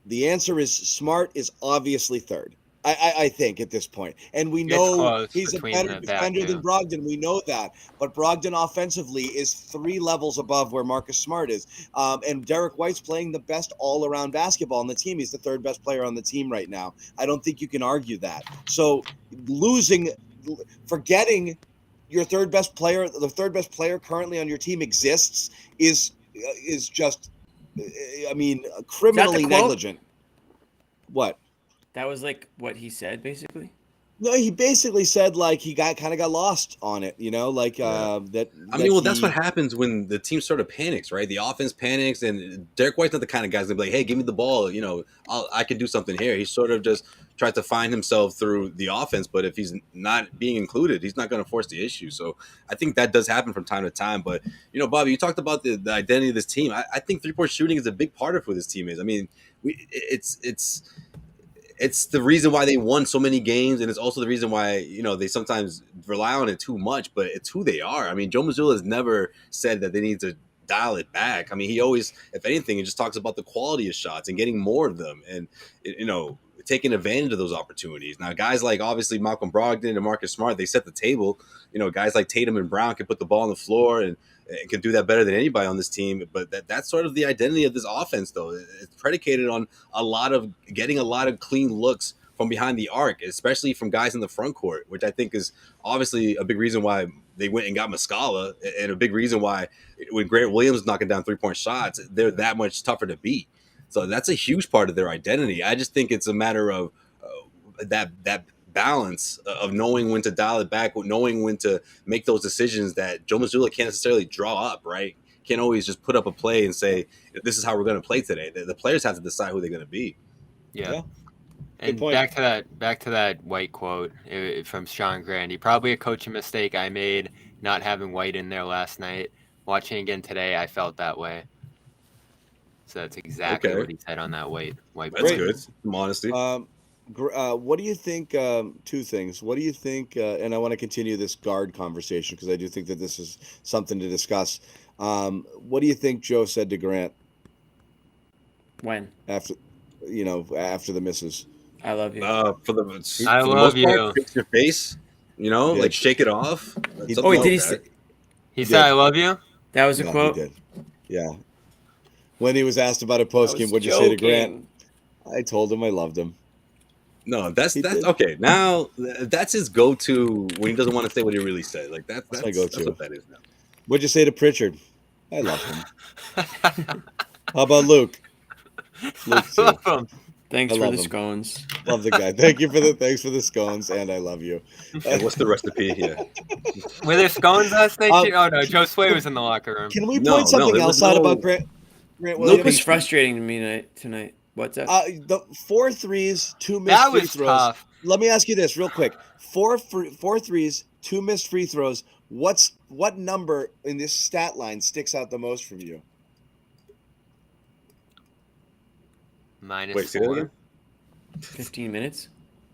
The answer is Smart is obviously third. I think at this point. And we It's know close he's a between better that defender than two. Brogdon. We know that. But Brogdon offensively is 3 levels above where Marcus Smart is. And Derek White's playing the best all-around basketball on the team. He's the third best player on the team right now. I don't think you can argue that. So forgetting your third best player, the third best player currently on your team exists is just, I mean, criminally quote? negligent. What? That was like what he said, basically. No, he basically said like he kind of got lost on it, like that. I mean, well, that's what happens when the team sort of panics, right? The offense panics, and Derek White's not the kind of guy that's gonna be like, "Hey, give me the ball, I can do something here." He sort of just tries to find himself through the offense, but if he's not being included, he's not going to force the issue. So I think that does happen from time to time. But Bobby, you talked about the identity of this team. I think 3-point shooting is a big part of who this team is. I mean, it's the reason why they won so many games, and it's also the reason why they sometimes rely on it too much. But it's who they are. I mean, Joe Mazzulla has never said that they need to dial it back. I mean, he always, if anything, he just talks about the quality of shots and getting more of them, and taking advantage of those opportunities. Now, guys like obviously Malcolm Brogdon and Marcus Smart, they set the table. Guys like Tatum and Brown can put the ball on the floor and can do that better than anybody on this team. But that's sort of the identity of this offense, though. It's predicated on getting a lot of clean looks from behind the arc, especially from guys in the front court, which I think is obviously a big reason why they went and got Muscala, and a big reason why when Grant Williams is knocking down 3-point shots, they're that much tougher to beat. So that's a huge part of their identity. I just think it's a matter of that balance of knowing when to dial it back, knowing when to make those decisions that Joe Mazzulla can't necessarily draw up, right? Can't always just put up a play and say, this is how we're going to play today. The players have to decide who they're going to be. Yeah. And back to that White quote from Sean Grandi. Probably a coaching mistake I made not having White in there last night. Watching again today, I felt that way. So that's exactly what he said on that White. That's good. Some honesty. What do you think? Two things. What do you think? And I want to continue this guard conversation because I do think that this is something to discuss. What do you think Joe said to Grant? When? After the misses. I love you. For the most part, fix your face. Like shake it off. He said, "I love you." That was a quote. He did. Yeah. When he was asked about a postgame, what'd you say to Grant? I told him I loved him. No, that's okay. Now that's his go-to when he doesn't want to say what he really said. Like that's my go-to. That's what that is now. What'd you say to Pritchard? I love him. How about Luke? I love him. Thanks for the scones. Love the guy. Thanks for the scones, and I love you. And what's the recipe here? Were there scones last night? Oh no, Josue was in the locker room. Can we point something else out about Grant Williams? Luke was frustrating to me tonight. What's up? The 4 threes, 2 missed free throws. Tough. Let me ask you this real quick: 4 threes, 2 missed free throws. What number in this stat line sticks out the most from you? -4. 15 minutes.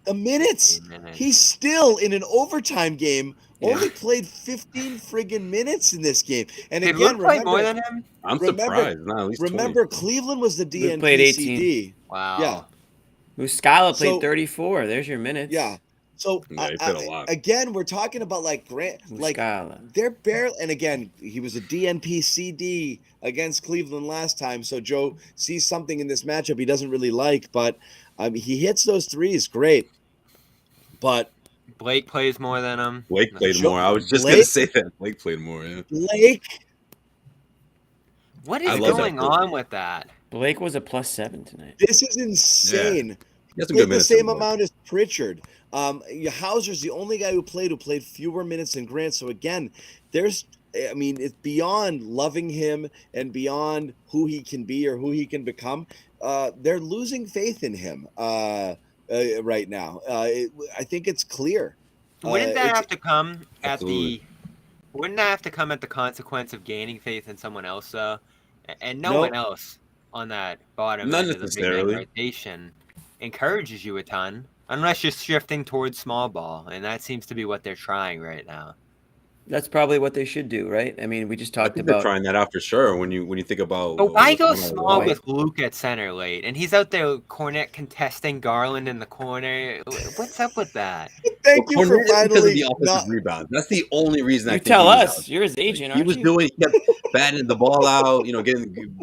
The minutes. He's still in an overtime game. Only played 15 friggin' minutes in this game. And Did again, Luke play more than him? I'm surprised. No, at least 20. Cleveland was the Luke played 18. DNPCD. Wow. Yeah. Muscala played 34. There's your minutes. Yeah. So he played a lot. Again, we're talking about like Grant, like they're barely. And again, he was a DNP-CD against Cleveland last time. So Joe sees something in this matchup he doesn't really like, but he hits those threes, great. But Blake plays more than him. Blake played more. I was just gonna say that Blake played more. Yeah. Blake. What is going on with that? Blake was a +7 tonight. This is insane. Yeah. That's Played the same amount as Pritchard. Hauser's the only guy who played fewer minutes than Grant. So again, there's I mean, it's beyond loving him and beyond who he can be or who he can become. They're losing faith in him right now. I think it's clear. Wouldn't that It's have to come at Absolutely. Wouldn't that have to come at the consequence of gaining faith in someone else, though? And no one Nope. else on that bottom Not end of the big man necessarily. rotation encourages you a ton, unless you're shifting towards small ball, and that seems to be what they're trying right now. That's probably what they should do, right? I mean, we just I talked think they're about. trying that out for sure. When you think about But why what's go going on small with with Luke at center late? And he's out there Cornet contesting Garland in the corner. What's up with that? Thank you for Cornet is because of finally the offensive not. rebounds. That's the only reason I You think tell he was us. out. You're his agent, He aren't was you? he kept batting the ball out,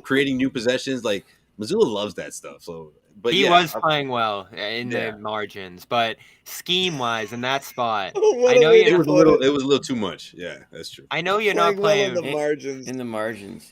creating new possessions. Like Missoula loves that stuff. So, but He yeah, was playing well in Yeah. the margins, but scheme-wise in that spot, What I a know way you're to it was a put little, it. it was a little too much. Yeah, that's true. I know you're Playing not well in playing. the margins. In the margins.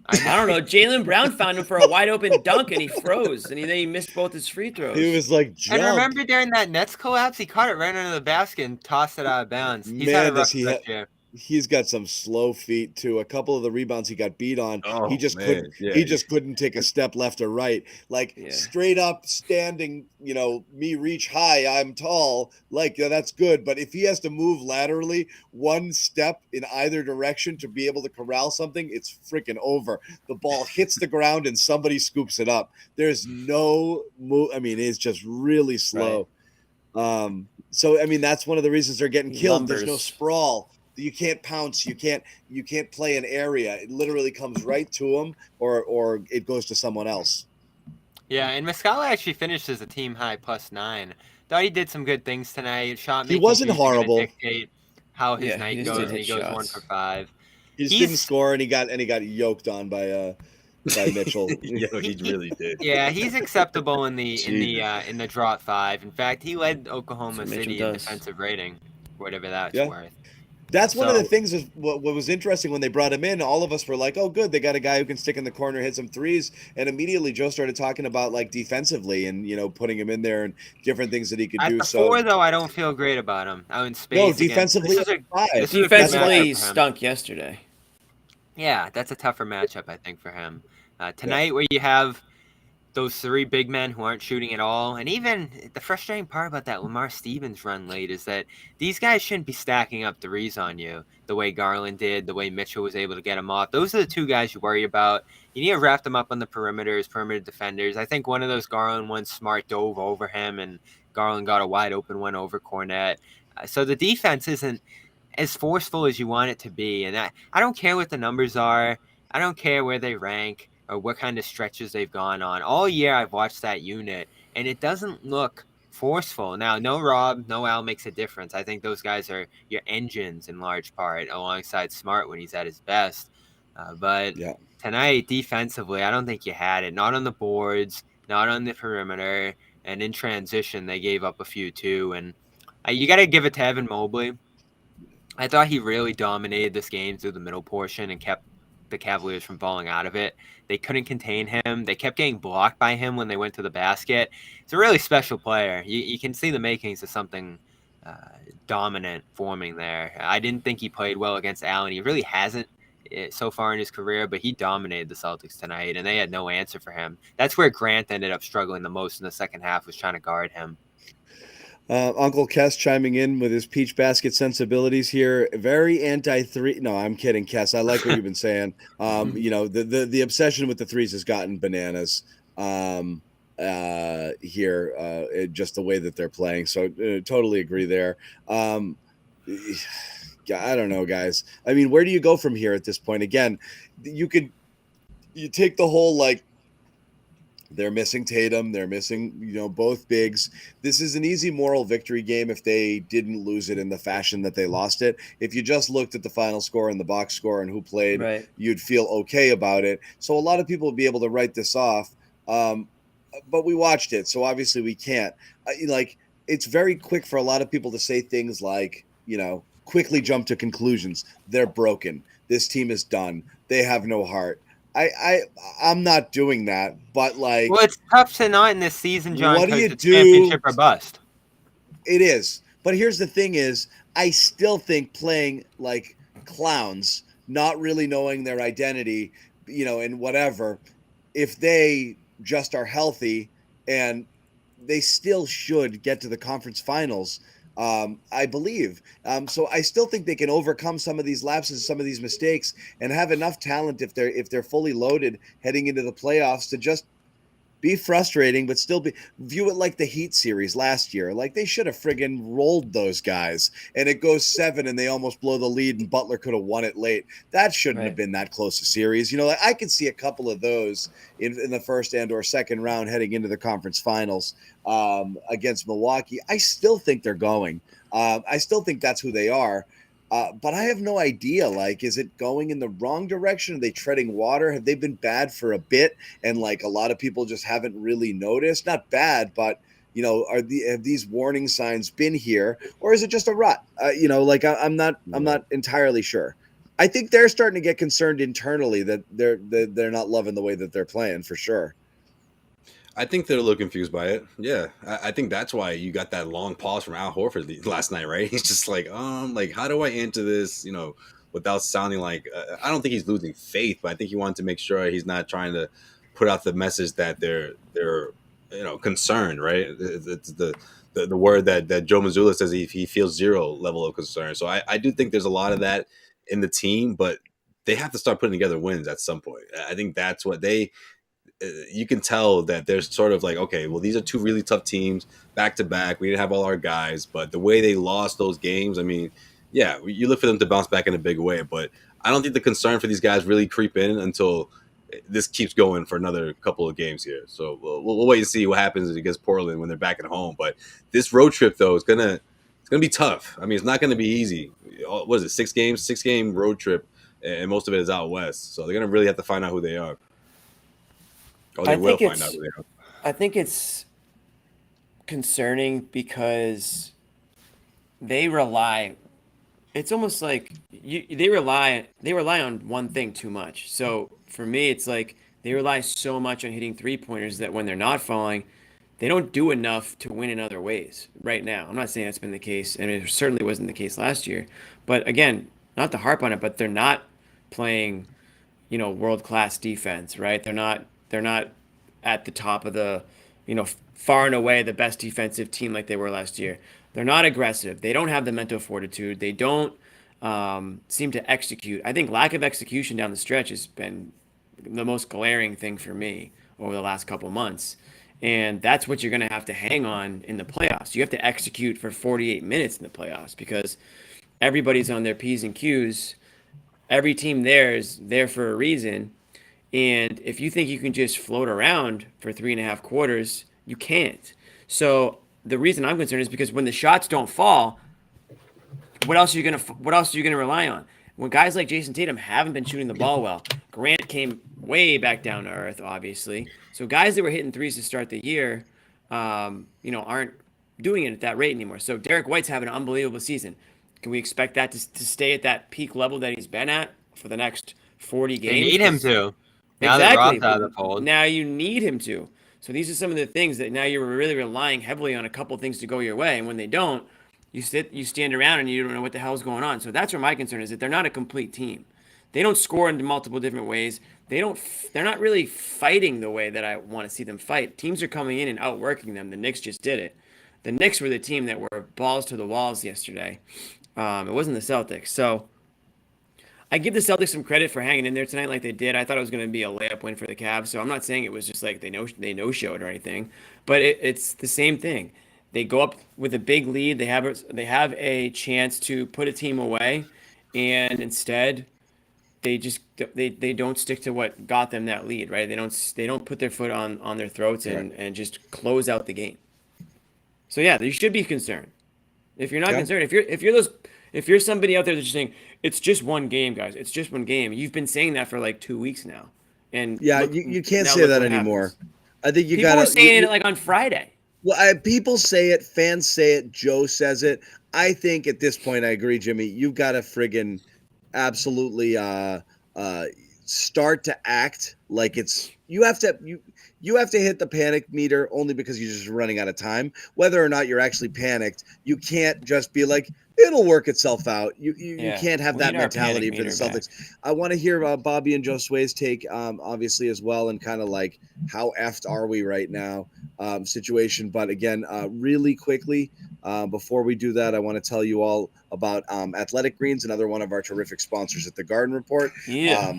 I I don't know. Jaylen Brown found him for a wide open dunk and he froze, and then he missed both his free throws. He was like, And jump. remember during that Nets collapse, he caught it right under the basket and tossed it out of bounds. He's had a Man, rough does he stretch here. He's got some slow feet too. A couple of the rebounds he got beat on, Oh, he just man. couldn't. Yeah. He just couldn't take a step left or right. Like Yeah. straight up standing. Me reach high. I'm tall. Like that's good. But if he has to move laterally one step in either direction to be able to corral something, it's freaking over. The ball hits the ground and somebody scoops it up. There's no move. I mean, it's just really slow. So I mean, that's one of the reasons they're getting He killed. There's no lumbers. sprawl. You can't pounce. You can't play an area. It literally comes right to him, or it goes to someone else. Yeah, and Muscala actually finished as a team high +9. Thought he did some good things tonight. Shot He making wasn't usually gonna horrible. dictate how his Yeah, he night just goes, did and he hit goes 1 shots. for 5. He just He's- didn't score, and he got yoked on by Mitchell. Yeah, he really did. Yeah, he's acceptable in the Jesus. in the drop 5. In fact, he led Oklahoma That's what Mitchell City in does. defensive rating, whatever that's Yeah. worth. That's one of the So- things is what was interesting when they brought him in. All of us were like, "Oh, good, they got a guy who can stick in the corner, hit some threes." And immediately Joe started talking about like defensively and putting him in there and different things that he could At do. the So 4, though, I don't feel great about him. Out in space. no, against- defensively, this is a- five. this is a good Defensively, matchup he for him. stunk yesterday. Yeah, that's a tougher matchup, I think, for him. Tonight, where you have those 3 big men who aren't shooting at all, and even the frustrating part about that Lamar Stevens run late is that these guys shouldn't be stacking up threes on you the way Garland did, the way Mitchell was able to get them off. Those are the 2 guys you worry about. You need to wrap them up on the perimeter defenders. I think one of those Garland ones, Smart dove over him, and Garland got a wide open one over Cornet. So the defense isn't as forceful as you want it to be. And I don't care what the numbers are. I don't care where they rank or what kind of stretches they've gone on. All year I've watched that unit, and it doesn't look forceful. Now, no Rob, no Al makes a difference. I think those guys are your engines in large part, alongside Smart when he's at his best. But tonight, defensively, I don't think you had it. Not on the boards, not on the perimeter, and in transition, they gave up a few too. And you got to give it to Evan Mobley. I thought he really dominated this game through the middle portion and kept the Cavaliers from falling out of it. They couldn't contain him. They kept getting blocked by him when they went to the basket. He's a really special player. You can see the makings of something dominant forming there. I didn't think he played well against Allen. He really hasn't so far in his career, but he dominated the Celtics tonight, and they had no answer for him. That's where Grant ended up struggling the most in the second half, was trying to guard him. Uncle Kess chiming in with his peach basket sensibilities here. Very anti-3. No, I'm kidding, Kess. I like what you've been saying. The obsession with the threes has gotten bananas here, just the way that they're playing. So totally agree there. I don't know, guys. I mean, where do you go from here at this point? Again, you take the whole like, they're missing Tatum. They're missing, both bigs. This is an easy moral victory game if they didn't lose it in the fashion that they lost it. If you just looked at the final score and the box score and who played, you'd feel okay about it. So a lot of people would be able to write this off. But we watched it, so obviously we can't. It's very quick for a lot of people to say things like, quickly jump to conclusions. They're broken. This team is done. They have no heart. I'm not doing that, but well, it's tough to not in this season, John. What do you do? Championship or bust. It is, but here's the thing: is I still think playing like clowns not really knowing their identity, and whatever, if they just are healthy, and they still should get to the conference finals, I believe. So I still think they can overcome some of these lapses, some of these mistakes, and have enough talent if they're fully loaded heading into the playoffs to just be frustrating, but still view it like the Heat series last year. Like, they should have friggin' rolled those guys, and it goes 7 and they almost blow the lead, and Butler could have won it late. That shouldn't have been that close a series. Like, I could see a couple of those in the first and or second round heading into the conference finals against Milwaukee. I still think they're going. I still think that's who they are. But I have no idea, like, is it going in the wrong direction? Are they treading water? Have they been bad for a bit? And like, a lot of people just haven't really noticed. Not bad, but have these warning signs been here, or is it just a rut? I'm not entirely sure. I think they're starting to get concerned internally that they're not loving the way that they're playing, for sure. I think they're a little confused by it. Yeah, I think that's why you got that long pause from Al Horford last night, right? He's just like how do I answer this, without sounding like I don't think he's losing faith, but I think he wanted to make sure he's not trying to put out the message that they're concerned, right? It's the word that Joe Mazzulla says he feels zero level of concern. So I do think there's a lot of that in the team, but they have to start putting together wins at some point. I think that's what you can tell that they're sort of like, okay, well, these are two really tough teams back to back. We didn't have all our guys, but the way they lost those games, I mean, yeah, you look for them to bounce back in a big way, but I don't think the concern for these guys really creep in until this keeps going for another couple of games here. So we'll wait and see what happens against Portland when they're back at home. But this road trip, though, it's gonna be tough. I mean, it's not gonna be easy. What is it? 6 games, 6-game road trip, and most of it is out west. So they're gonna really have to find out who they are. They will find out who they are. I think it's concerning because they rely. It's almost like they rely on one thing too much. So for me, it's like they rely so much on hitting 3-pointers that when they're not falling, they don't do enough to win in other ways right now. I'm not saying that's been the case, and it certainly wasn't the case last year. But again, not to harp on it, but they're not playing, world-class defense, right? They're not at the top of the, far and away the best defensive team like they were last year. They're not aggressive. They don't have the mental fortitude. They don't seem to execute. I think lack of execution down the stretch has been the most glaring thing for me over the last couple months. And that's what you're going to have to hang on in the playoffs. You have to execute for 48 minutes in the playoffs because everybody's on their P's and Q's. Every team there is there for a reason. And if you think you can just float around for 3.5 quarters, you can't. So the reason I'm concerned is because when the shots don't fall, what else are you gonna rely on? When guys like Jason Tatum haven't been shooting the ball well, Grant came way back down to earth, obviously. So guys that were hitting threes to start the year, aren't doing it at that rate anymore. So Derek White's having an unbelievable season. Can we expect that to stay at that peak level that he's been at for the next 40 games? They need him to. Now Exactly. that Rob's out of the fold. Now you need him to. So these are some of the things that now you're really relying heavily on a couple of things to go your way. And when they don't, you stand around and you don't know what the hell's going on. So that's where my concern is that they're not a complete team. They don't score in multiple different ways. They're not really fighting the way that I want to see them fight. Teams are coming in and outworking them. The Knicks just did it. The Knicks were the team that were balls to the walls yesterday. It wasn't the Celtics. So I give the Celtics some credit for hanging in there tonight like they did. I thought it was going to be a layup win for the Cavs, so I'm not saying it was just like they no-showed or anything, but it's the same thing. They go up with a big lead. They have a chance to put a team away, and instead they don't stick to what got them that lead, right? They don't put their foot on their throats and just close out the game. So yeah, you should be concerned. If you're not concerned, if you're somebody out there that's just saying it's just one game, guys, it's just one game. You've been saying that for like 2 weeks now, and yeah, you can't say that anymore. I think people were saying it like on Friday. Well, people say it, fans say it, Joe says it. I think at this point, I agree, Jimmy. You've got to friggin' absolutely start to act like you have to hit the panic meter only because you're just running out of time. Whether or not you're actually panicked, you can't just be like, it'll work itself out. You can't have that mentality for the Celtics. I want to hear Bobby and Josue's take, obviously, as well, and kind of like how effed are we right now situation. But again, really quickly, before we do that, I want to tell you all about Athletic Greens, another one of our terrific sponsors at the Garden Report. Yeah.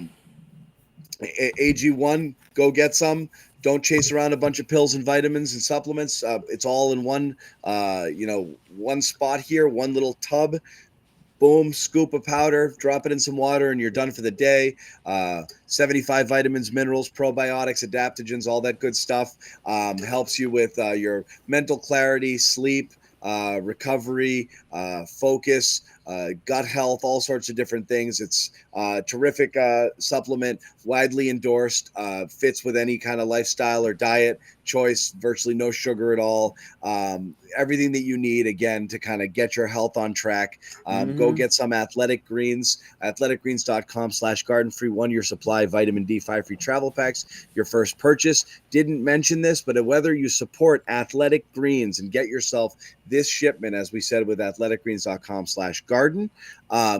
AG1, go get some. Don't chase around a bunch of pills and vitamins and supplements. It's all in one, one spot here, one little tub. Boom, scoop of powder, drop it in some water, and you're done for the day. 75 vitamins, minerals, probiotics, adaptogens, all that good stuff. Helps you with your mental clarity, sleep, recovery, focus, gut health, all sorts of different things. It's a terrific supplement, widely endorsed, fits with any kind of lifestyle or diet choice, virtually no sugar at all. Everything that you need, again, to kind of get your health on track. Go get some Athletic Greens, athleticgreens.com/garden free 1-year supply, vitamin D5 free travel packs, your first purchase. Didn't mention this, but whether you support Athletic Greens and get yourself this shipment, as we said, with athleticgreens.com/garden,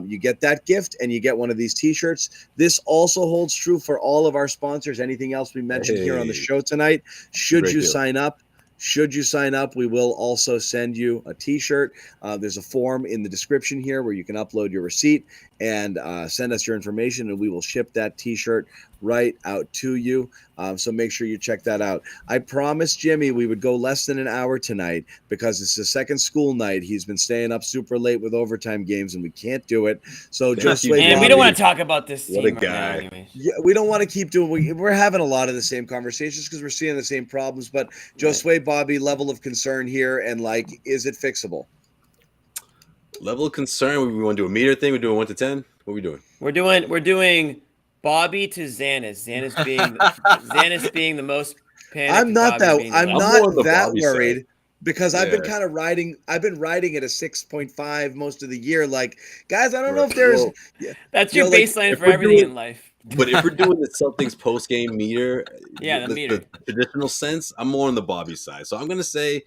you get that gift and you get one of these t-shirts. This also holds true for all of our sponsors. Anything else we mentioned here on the show tonight, should you sign up, we will also send you a t-shirt. There's a form in the description here where you can upload your receipt and send us your information, and we will ship that t-shirt right out to you. So make sure you check that out. I promised Jimmy we would go less than an hour tonight because it's the second school night. He's been staying up super late with overtime games, and we can't do it. So just wait. And we don't want to talk about this team What a right guy. now anyways. Yeah, we don't want to keep doing. We're having a lot of the same conversations because we're seeing the same problems. But Josue, Bobby, level of concern here, and like, is it fixable? Level of concern. We want to do a meter thing. We're doing 1 to 10. What are we doing? We're doing Bobby to Zannis. Zannis being the most panicked. I'm not that worried side. because I've been kind of riding. I've been riding at a 6.5 most of the year. Like, guys, I don't know if there's. That's your baseline for everything in life. But if we're doing the Celtics post-game meter, the meter, the traditional sense, I'm more on the Bobby side. So I'm gonna say,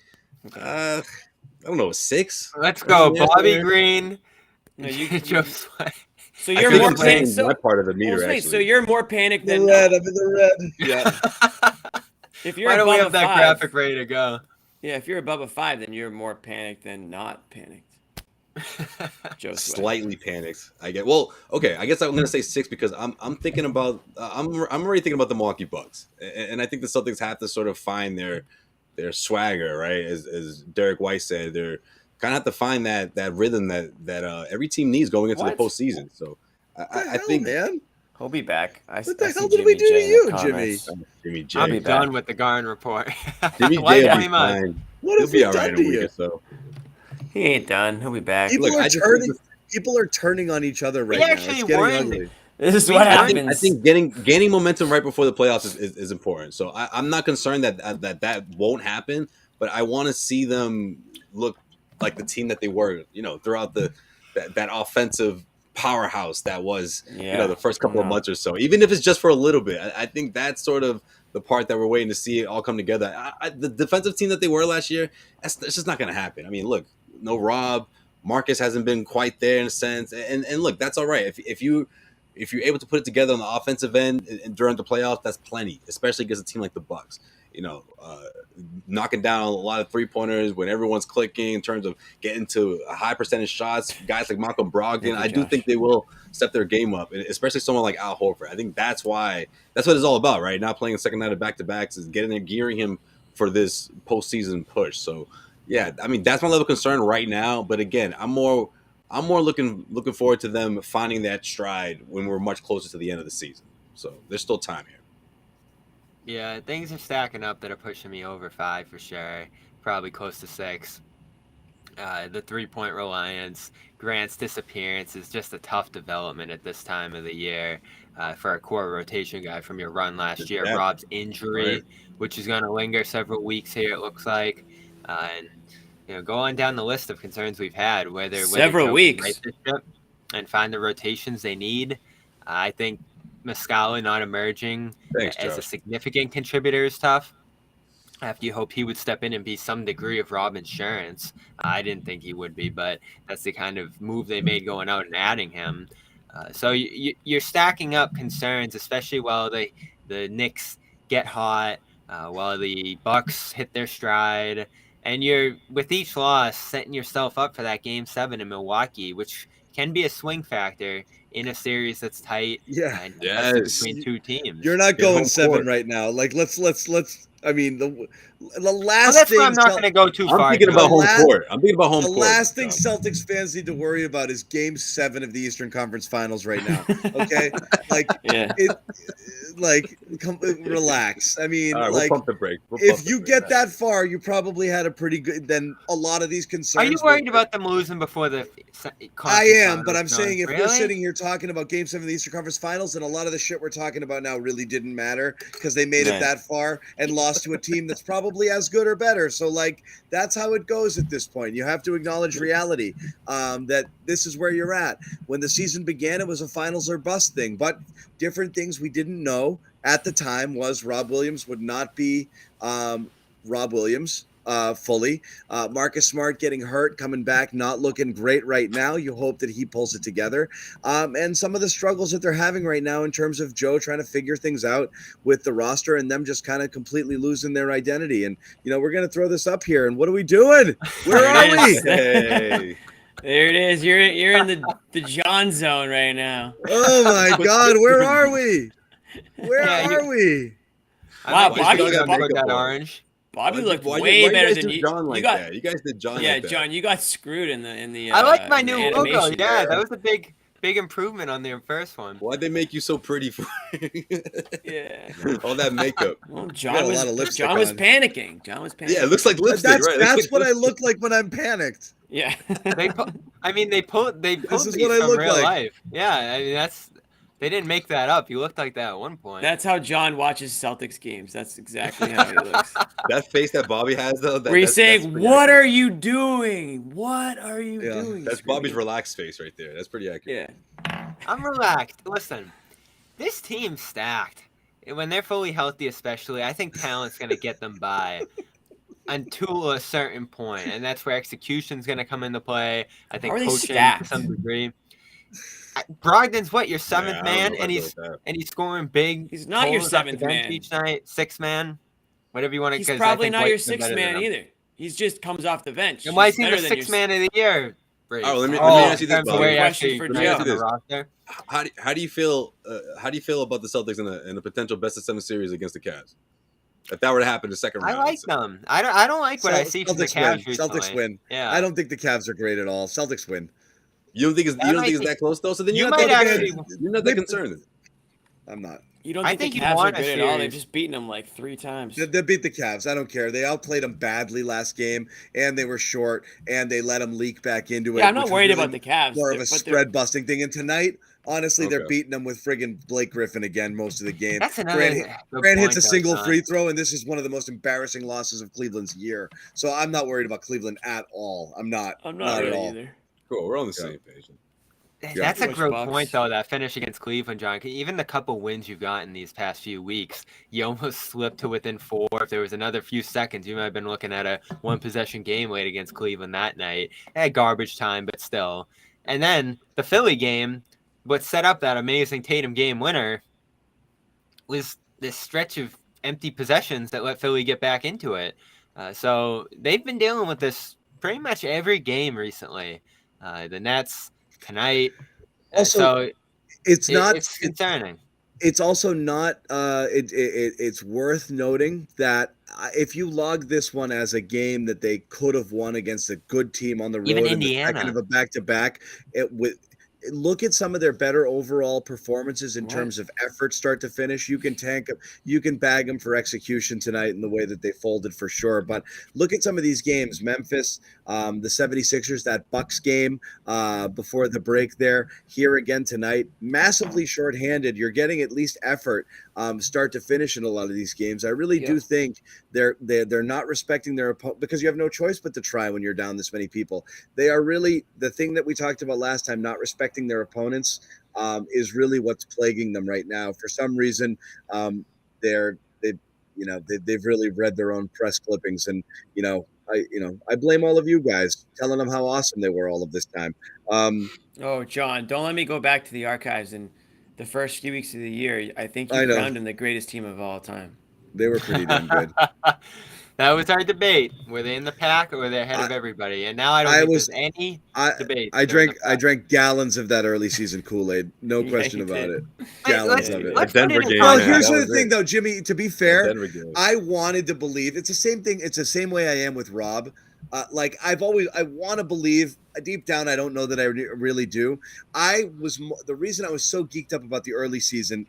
I don't know, 6. Let's go, Bobby Green. No, Josue. So you're more panicked. So my part of the meter. Actually. So you're more panicked than red. I'm in the red. Yeah. If you're Why don't we have that 5, graphic ready to go? Yeah, if you're above a 5, then you're more panicked than not panicked. Josue. Slightly panicked. I get. Well, okay. I guess I'm gonna say 6 because I'm thinking about. I'm already thinking about the Milwaukee Bucks, and I think the Celtics have to sort of find their swagger, right? As Derek White said, they're kind of have to find that rhythm that every team needs going into the postseason. So I think, man, he'll be back. What the hell did we do to you, Jimmy? Jimmy J. I'll be done with the Garden Report. Jimmy J. will be fine. What He'll be all right in a week or so. He ain't done. He'll be back. People are turning on each other right now. It's getting ugly. This is what happens. I think gaining momentum right before the playoffs is important. So I'm not concerned that won't happen, but I want to see them look like the team that they were, throughout that offensive powerhouse that was, the first couple of months or so. Even if it's just for a little bit, I think that's sort of the part that we're waiting to see it all come together. The defensive team that they were last year, that's just not going to happen. I mean, look, no Rob, Marcus hasn't been quite there in a sense, and look, that's all right. If you're able to put it together on the offensive end and during the playoffs, that's plenty, especially against a team like the Bucks. Knocking down a lot of 3-pointers when everyone's clicking in terms of getting to a high percentage shots. Guys like Malcolm Brogdon, I do think they will step their game up, especially someone like Al Horford. I think that's what it's all about, right? Not playing a second night of back-to-backs is getting there, gearing him for this postseason push. So, yeah, I mean, that's my level of concern right now. But again, I'm more looking forward to them finding that stride when we're much closer to the end of the season. So there's still time here. Yeah, things are stacking up that are pushing me over 5 for sure. Probably close to 6. The 3-point reliance, Grant's disappearance is just a tough development at this time of the year for a core rotation guy from your run last year. Yeah. Rob's injury, which is going to linger several weeks here, it looks like. And go on down the list of concerns we've had, whether several weeks right and find the rotations they need. I think Muscala not emerging Thanks, as a Josh. significant contributor is tough. After you hoped he would step in and be some degree of Rob Insurance. I didn't think he would be, but that's the kind of move they made going out and adding him. So you're stacking up concerns, especially while the Knicks get hot, while the Bucks hit their stride, and you're with each loss setting yourself up for that Game 7 in Milwaukee, which can be a swing factor in a series that's tight and contested between two teams. You're not Get home going 7 court. right now. Like let's. I mean, the Well, last that's thing. why I'm not going to go too I'm far. thinking about home last- court. I'm thinking about home The court. last thing John. Celtics fans need to worry about is Game 7 of the Eastern Conference Finals right now. Okay, like Yeah. relax. I mean, All right, like we'll pump the brake. if you get that far, you probably had a pretty good. Then a lot of these Are concerns. you worried about them losing before the I am, but I'm finals, saying if John? we're Really? sitting here talking about Game 7 of the Eastern Conference Finals, and a lot of the shit we're talking about now really didn't matter because they made it Right. that far and lost to a team that's probably as good or better. So, like, that's how it goes at this point. You have to acknowledge reality, that this is where you're at. When the season began, it was a finals or bust thing, but different things we didn't know at the time was Rob Williams would not be Rob Williams fully. Marcus Smart getting hurt, coming back, not looking great right now. You hope that he pulls it together. And some of the struggles that they're having right now in terms of Joe trying to figure things out with the roster and them just kind of completely losing their identity. And, we're going to throw this up here. And what are we doing? Where are we? Hey. There it is. You're in the John zone right now. Oh, my God. Where are we? Where are we? Wow, Bobby Bobby got got makeup that on. orange. Bobby looked Why way you better guys than do you. John like You got, that? You guys did John yeah, like that. John, you got screwed in the. I like my in the new logo. animation. Yeah, that was a big improvement on the first one. Why'd they make you so pretty for Yeah. all that makeup? Well, got John a was lot of lipstick John was on. panicking. John was panicking. Yeah, it looks like lipstick, right? That's what I look like when I'm panicked. Yeah. They pulled This is these what I from look real like. life. Yeah, I mean they didn't make that up. You looked like that at one point. That's how John watches Celtics games. That's exactly how he looks. That face that Bobby has though. Where he's saying, that's pretty "What accurate. are you doing? What are you doing?" That's Screaming. Bobby's relaxed face right there. That's pretty accurate. Yeah. I'm relaxed. Listen, this team's stacked. When they're fully healthy, especially, I think talent's going to get them by until a certain point, and that's where execution's going to come into play. I think How are they coaching stacked? to some degree. Brogdon's what, your seventh Yeah, I don't man, know and about that. he's scoring big. He's not your totals off the seventh bench man. each night. Sixth man, whatever you want to. He's probably not your sixth man either. He's just comes off the bench. And why is He's he the better than sixth your- man of the year? Brace? Oh, let me Oh, ask you this, depends Bobby. where he Question actually for ranks Joe. on the roster. How do you feel? How do you feel about the Celtics in a potential best of 7 series against the Cavs? If that were to happen in the second round, I like them. I don't like what I see from the Celtics Cavs win. recently. Celtics win. Yeah, I don't think the Cavs are great at all. Celtics win. You don't think it's that close though? So then You you're not might that actually- you're not that concerned. I'm not. You don't I think, think the you Cavs are want a good at all? They've series. just beaten them like 3 times. They beat the Cavs. I don't care. They outplayed them badly last game, and they were short, and they let them leak back into it. Yeah, I'm not which was worried really about the Cavs. More of a but they're- spread busting thing. And tonight, honestly, they're Okay. beating them with friggin' Blake Griffin again most of the game. That's another. Grant hits a point, single though, free John. throw, and this is one of the most embarrassing losses of Cleveland's year. So I'm not worried about Cleveland at all. I'm not. I'm not not at really all. either. Cool, we're on the same page. That's a Bucks. great point, though. That finish against Cleveland, John. Even the couple wins you've gotten these past few weeks, you almost slipped to within 4. If there was another few seconds, you might have been looking at a 1-possession game late against Cleveland that night. At garbage time, but still. And then the Philly game, what set up that amazing Tatum game winner, was this stretch of empty possessions that let Philly get back into it. So they've been dealing with this pretty much every game recently. The Nets tonight. Also, so it's not. It's concerning. It's also not. It's worth noting that if you log this one as a game that they could have won against a good team on the road, Even in the Indiana. second of a back-to-back, look at some of their better overall performances in terms of effort, start to finish. You can tank them, you can bag them for execution tonight in the way that they folded for sure. But look at some of these games: Memphis, The 76ers, that Bucks game before the break there, here again tonight, massively shorthanded. You're getting at least effort start to finish in a lot of these games. I really do think they're not respecting their opponent, because you have no choice but to try when you're down this many people. They are really, the thing that we talked about last time, not respecting their opponents, is really what's plaguing them right now. For some reason, they've really read their own press clippings, and I blame all of you guys telling them how awesome they were all of this time. Oh, John, don't let me go back to the archives in the first few weeks of the year. I think I you know. crowned them the greatest team of all time. They were pretty damn good. That was our debate. Were they in the pack or were they ahead of everybody? And now I don't think there's any debate. I drank gallons of that early season Kool-Aid. No question about it. Gallons of it. Denver game. Well, man, here's that the was thing, it. though, Jimmy. To be fair, Denver game. I wanted to believe it's the same thing. It's the same way I am with Rob. Like I want to believe deep down. I don't know that I really do. The reason I was so geeked up about the early season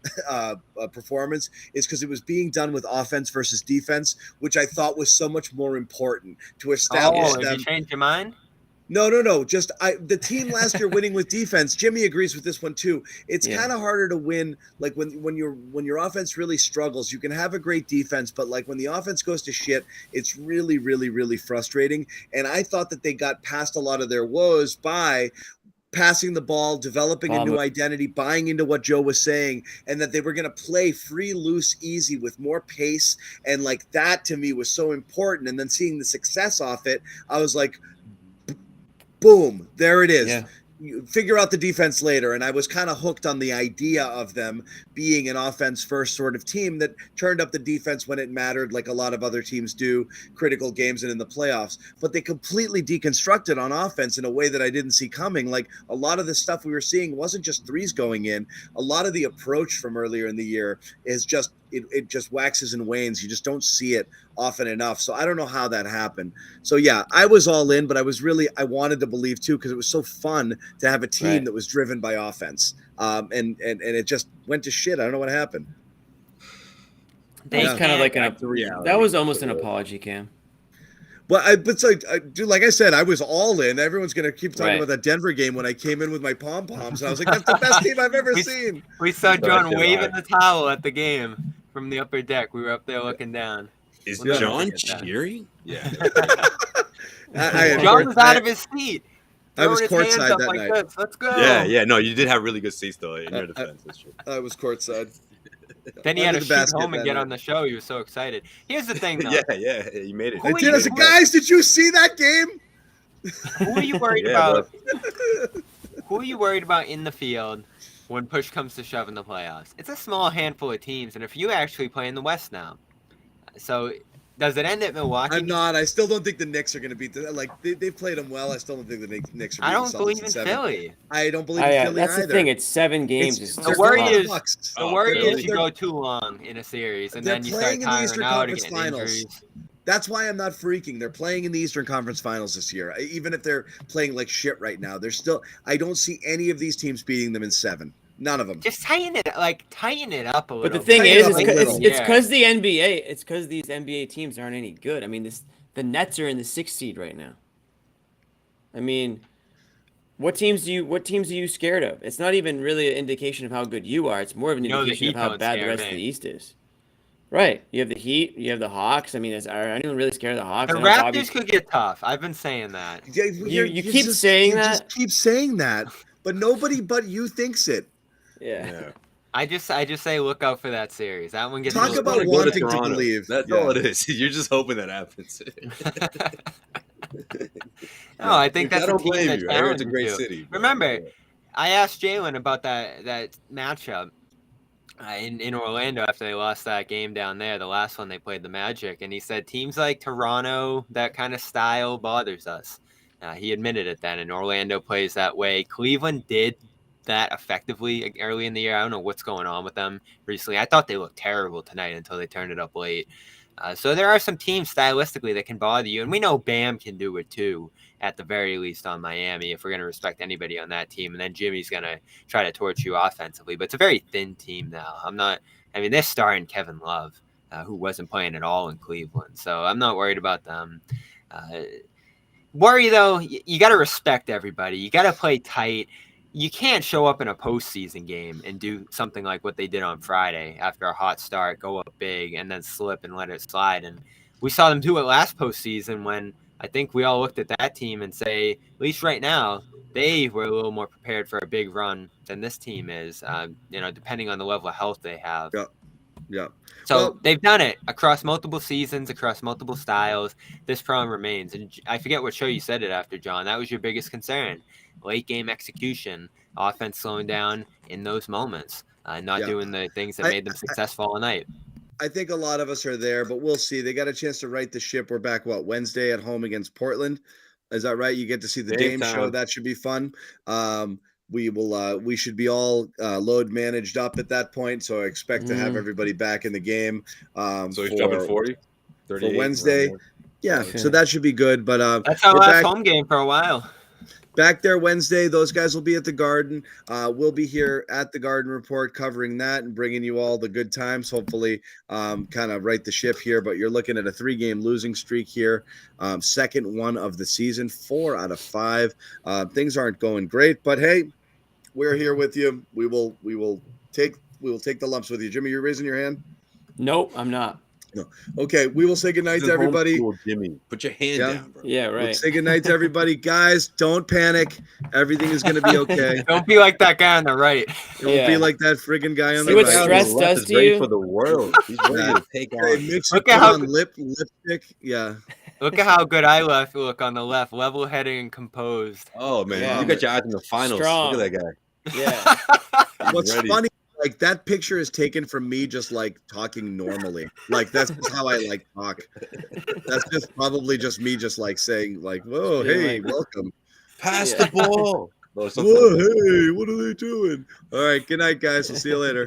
performance is because it was being done with offense versus defense, which I thought was so much more important to establish them. Did you change your mind? No. Just the team last year winning with defense. Jimmy agrees with this one too. It's kind of harder to win. Like when your offense really struggles, you can have a great defense, but like when the offense goes to shit, it's really, really, really frustrating. And I thought that they got past a lot of their woes by passing the ball, developing a new identity, buying into what Joe was saying, and that they were going to play free, loose, easy with more pace. And like that to me was so important. And then seeing the success off it, I was like, boom, there it is. Yeah. You figure out the defense later. And I was kind of hooked on the idea of them being an offense first sort of team that turned up the defense when it mattered, like a lot of other teams do, critical games and in the playoffs. But they completely deconstructed on offense in a way that I didn't see coming. Like a lot of the stuff we were seeing wasn't just threes going in. A lot of the approach from earlier in the year is just it just waxes and wanes. You just don't see it often enough. So I don't know how that happened. So yeah, I was all in, but I wanted to believe too, because it was so fun to have a team that was driven by offense. And it just went to shit. I don't know what happened. That was kind of like that was almost an apology, Cam. But it's like, dude, like I said, I was all in. Everyone's gonna keep talking about that Denver game when I came in with my pom poms. I was like, that's the best team I've ever seen. We saw John waving the towel at the game from the upper deck. We were up there looking down. Is John cheering? Yeah. John was out of his seat. I was courtside that night. Let's go. Yeah. No, you did have really good seats though in your defense. That's true. I was courtside. Then he had to shoot home and get on the show. He was so excited. Here's the thing, though. Yeah, you made it. I did. I said, guys, did you see that game? Who are you worried about? Who are you worried about in the field when push comes to shove in the playoffs? It's a small handful of teams, and a few actually play in the West now. So does it end at Milwaukee? I'm not. I still don't think the Knicks are going to beat them. Like they've played them well. I still don't think the Knicks are. I don't believe in Philly. I don't believe in Philly that's either. the thing. It's 7 games. The worry is you go too long in a series, and then you start tiring out and getting injuries. That's why I'm not freaking. They're playing in the Eastern Conference Finals this year. Even if they're playing like shit right now, they're still. I don't see any of these teams beating them in 7. None of them. Just tighten it up a little. But the thing is, it's because the NBA. It's because these NBA teams aren't any good. I mean, the Nets are in the 6th seed right now. I mean, what teams are you scared of? It's not even really an indication of how good you are. It's more of an indication of how bad the rest of the East is. Right. You have the Heat. You have the Hawks. I mean, are anyone really scared of the Hawks? The Raptors could get tough. I've been saying that. You keep saying that. Just keep saying that, but nobody but you thinks it. Yeah. I just say look out for that series. That one gets talk about wanting to believe. That's all it is. You're just hoping that happens. No, I think that's a team that's it's a great city. Remember, I asked Jalen about that matchup in Orlando after they lost that game down there, the last one they played the Magic, and he said teams like Toronto, that kind of style bothers us. He admitted it then, and Orlando plays that way. Cleveland did that effectively early in the year. I don't know what's going on with them recently. I thought they looked terrible tonight until they turned it up late. So there are some teams stylistically that can bother you, and we know Bam can do it too, at the very least on Miami, if we're going to respect anybody on that team. And then Jimmy's going to try to torch you offensively. But it's a very thin team now. They're starring Kevin Love, who wasn't playing at all in Cleveland. So I'm not worried about them. worry though. You got to respect everybody. You got to play tight. You can't show up in a postseason game and do something like what they did on Friday after a hot start, go up big, and then slip and let it slide. And we saw them do it last postseason when I think we all looked at that team and say, at least right now, they were a little more prepared for a big run than this team is, depending on the level of health they have. Yeah. So they've done it across multiple seasons, across multiple styles. This problem remains. And I forget what show you said it after, John. That was your biggest concern. Late game execution, offense slowing down in those moments, not doing the things that made them successful all night. I think a lot of us are there, but we'll see. They got a chance to right the ship. We're back, Wednesday at home against Portland. Is that right? You get to see the Dame show. That should be fun. We should be all load managed up at that point. So I expect to have everybody back in the game. So he's jumping 40, 30 for Wednesday. Yeah. So that should be good. But that's our last home game for a while. Back there Wednesday, those guys will be at the Garden. We'll be here at the Garden Report covering that and bringing you all the good times. Hopefully, kind of right the ship here. But you're looking at a 3-game losing streak here, second one of the season, 4 out of 5. Things aren't going great, but hey, we're here with you. We will take the lumps with you. Jimmy, you're raising your hand? Nope, I'm not. No. Okay, we will say goodnight to everybody. Jimmy, put your hand down, bro. Yeah, right. We'll say goodnight to everybody. Guys, don't panic. Everything is going to be okay. Don't be like that guy on the right. Don't be like that friggin' guy on the what right. stress does to you? For the world. He's ready to take on. Look at how lipstick. Yeah. Look at how good I look on the left, level-headed and composed. Oh man, you got your eyes in the finals. Strong. Look at that guy. Yeah. What's funny? Like that picture is taken from me just like talking normally. Like that's just how I like talk. That's just probably just me just like saying like, whoa, hey, welcome. Pass the ball. Whoa, hey, what are they doing? All right, good night, guys. We'll see you later.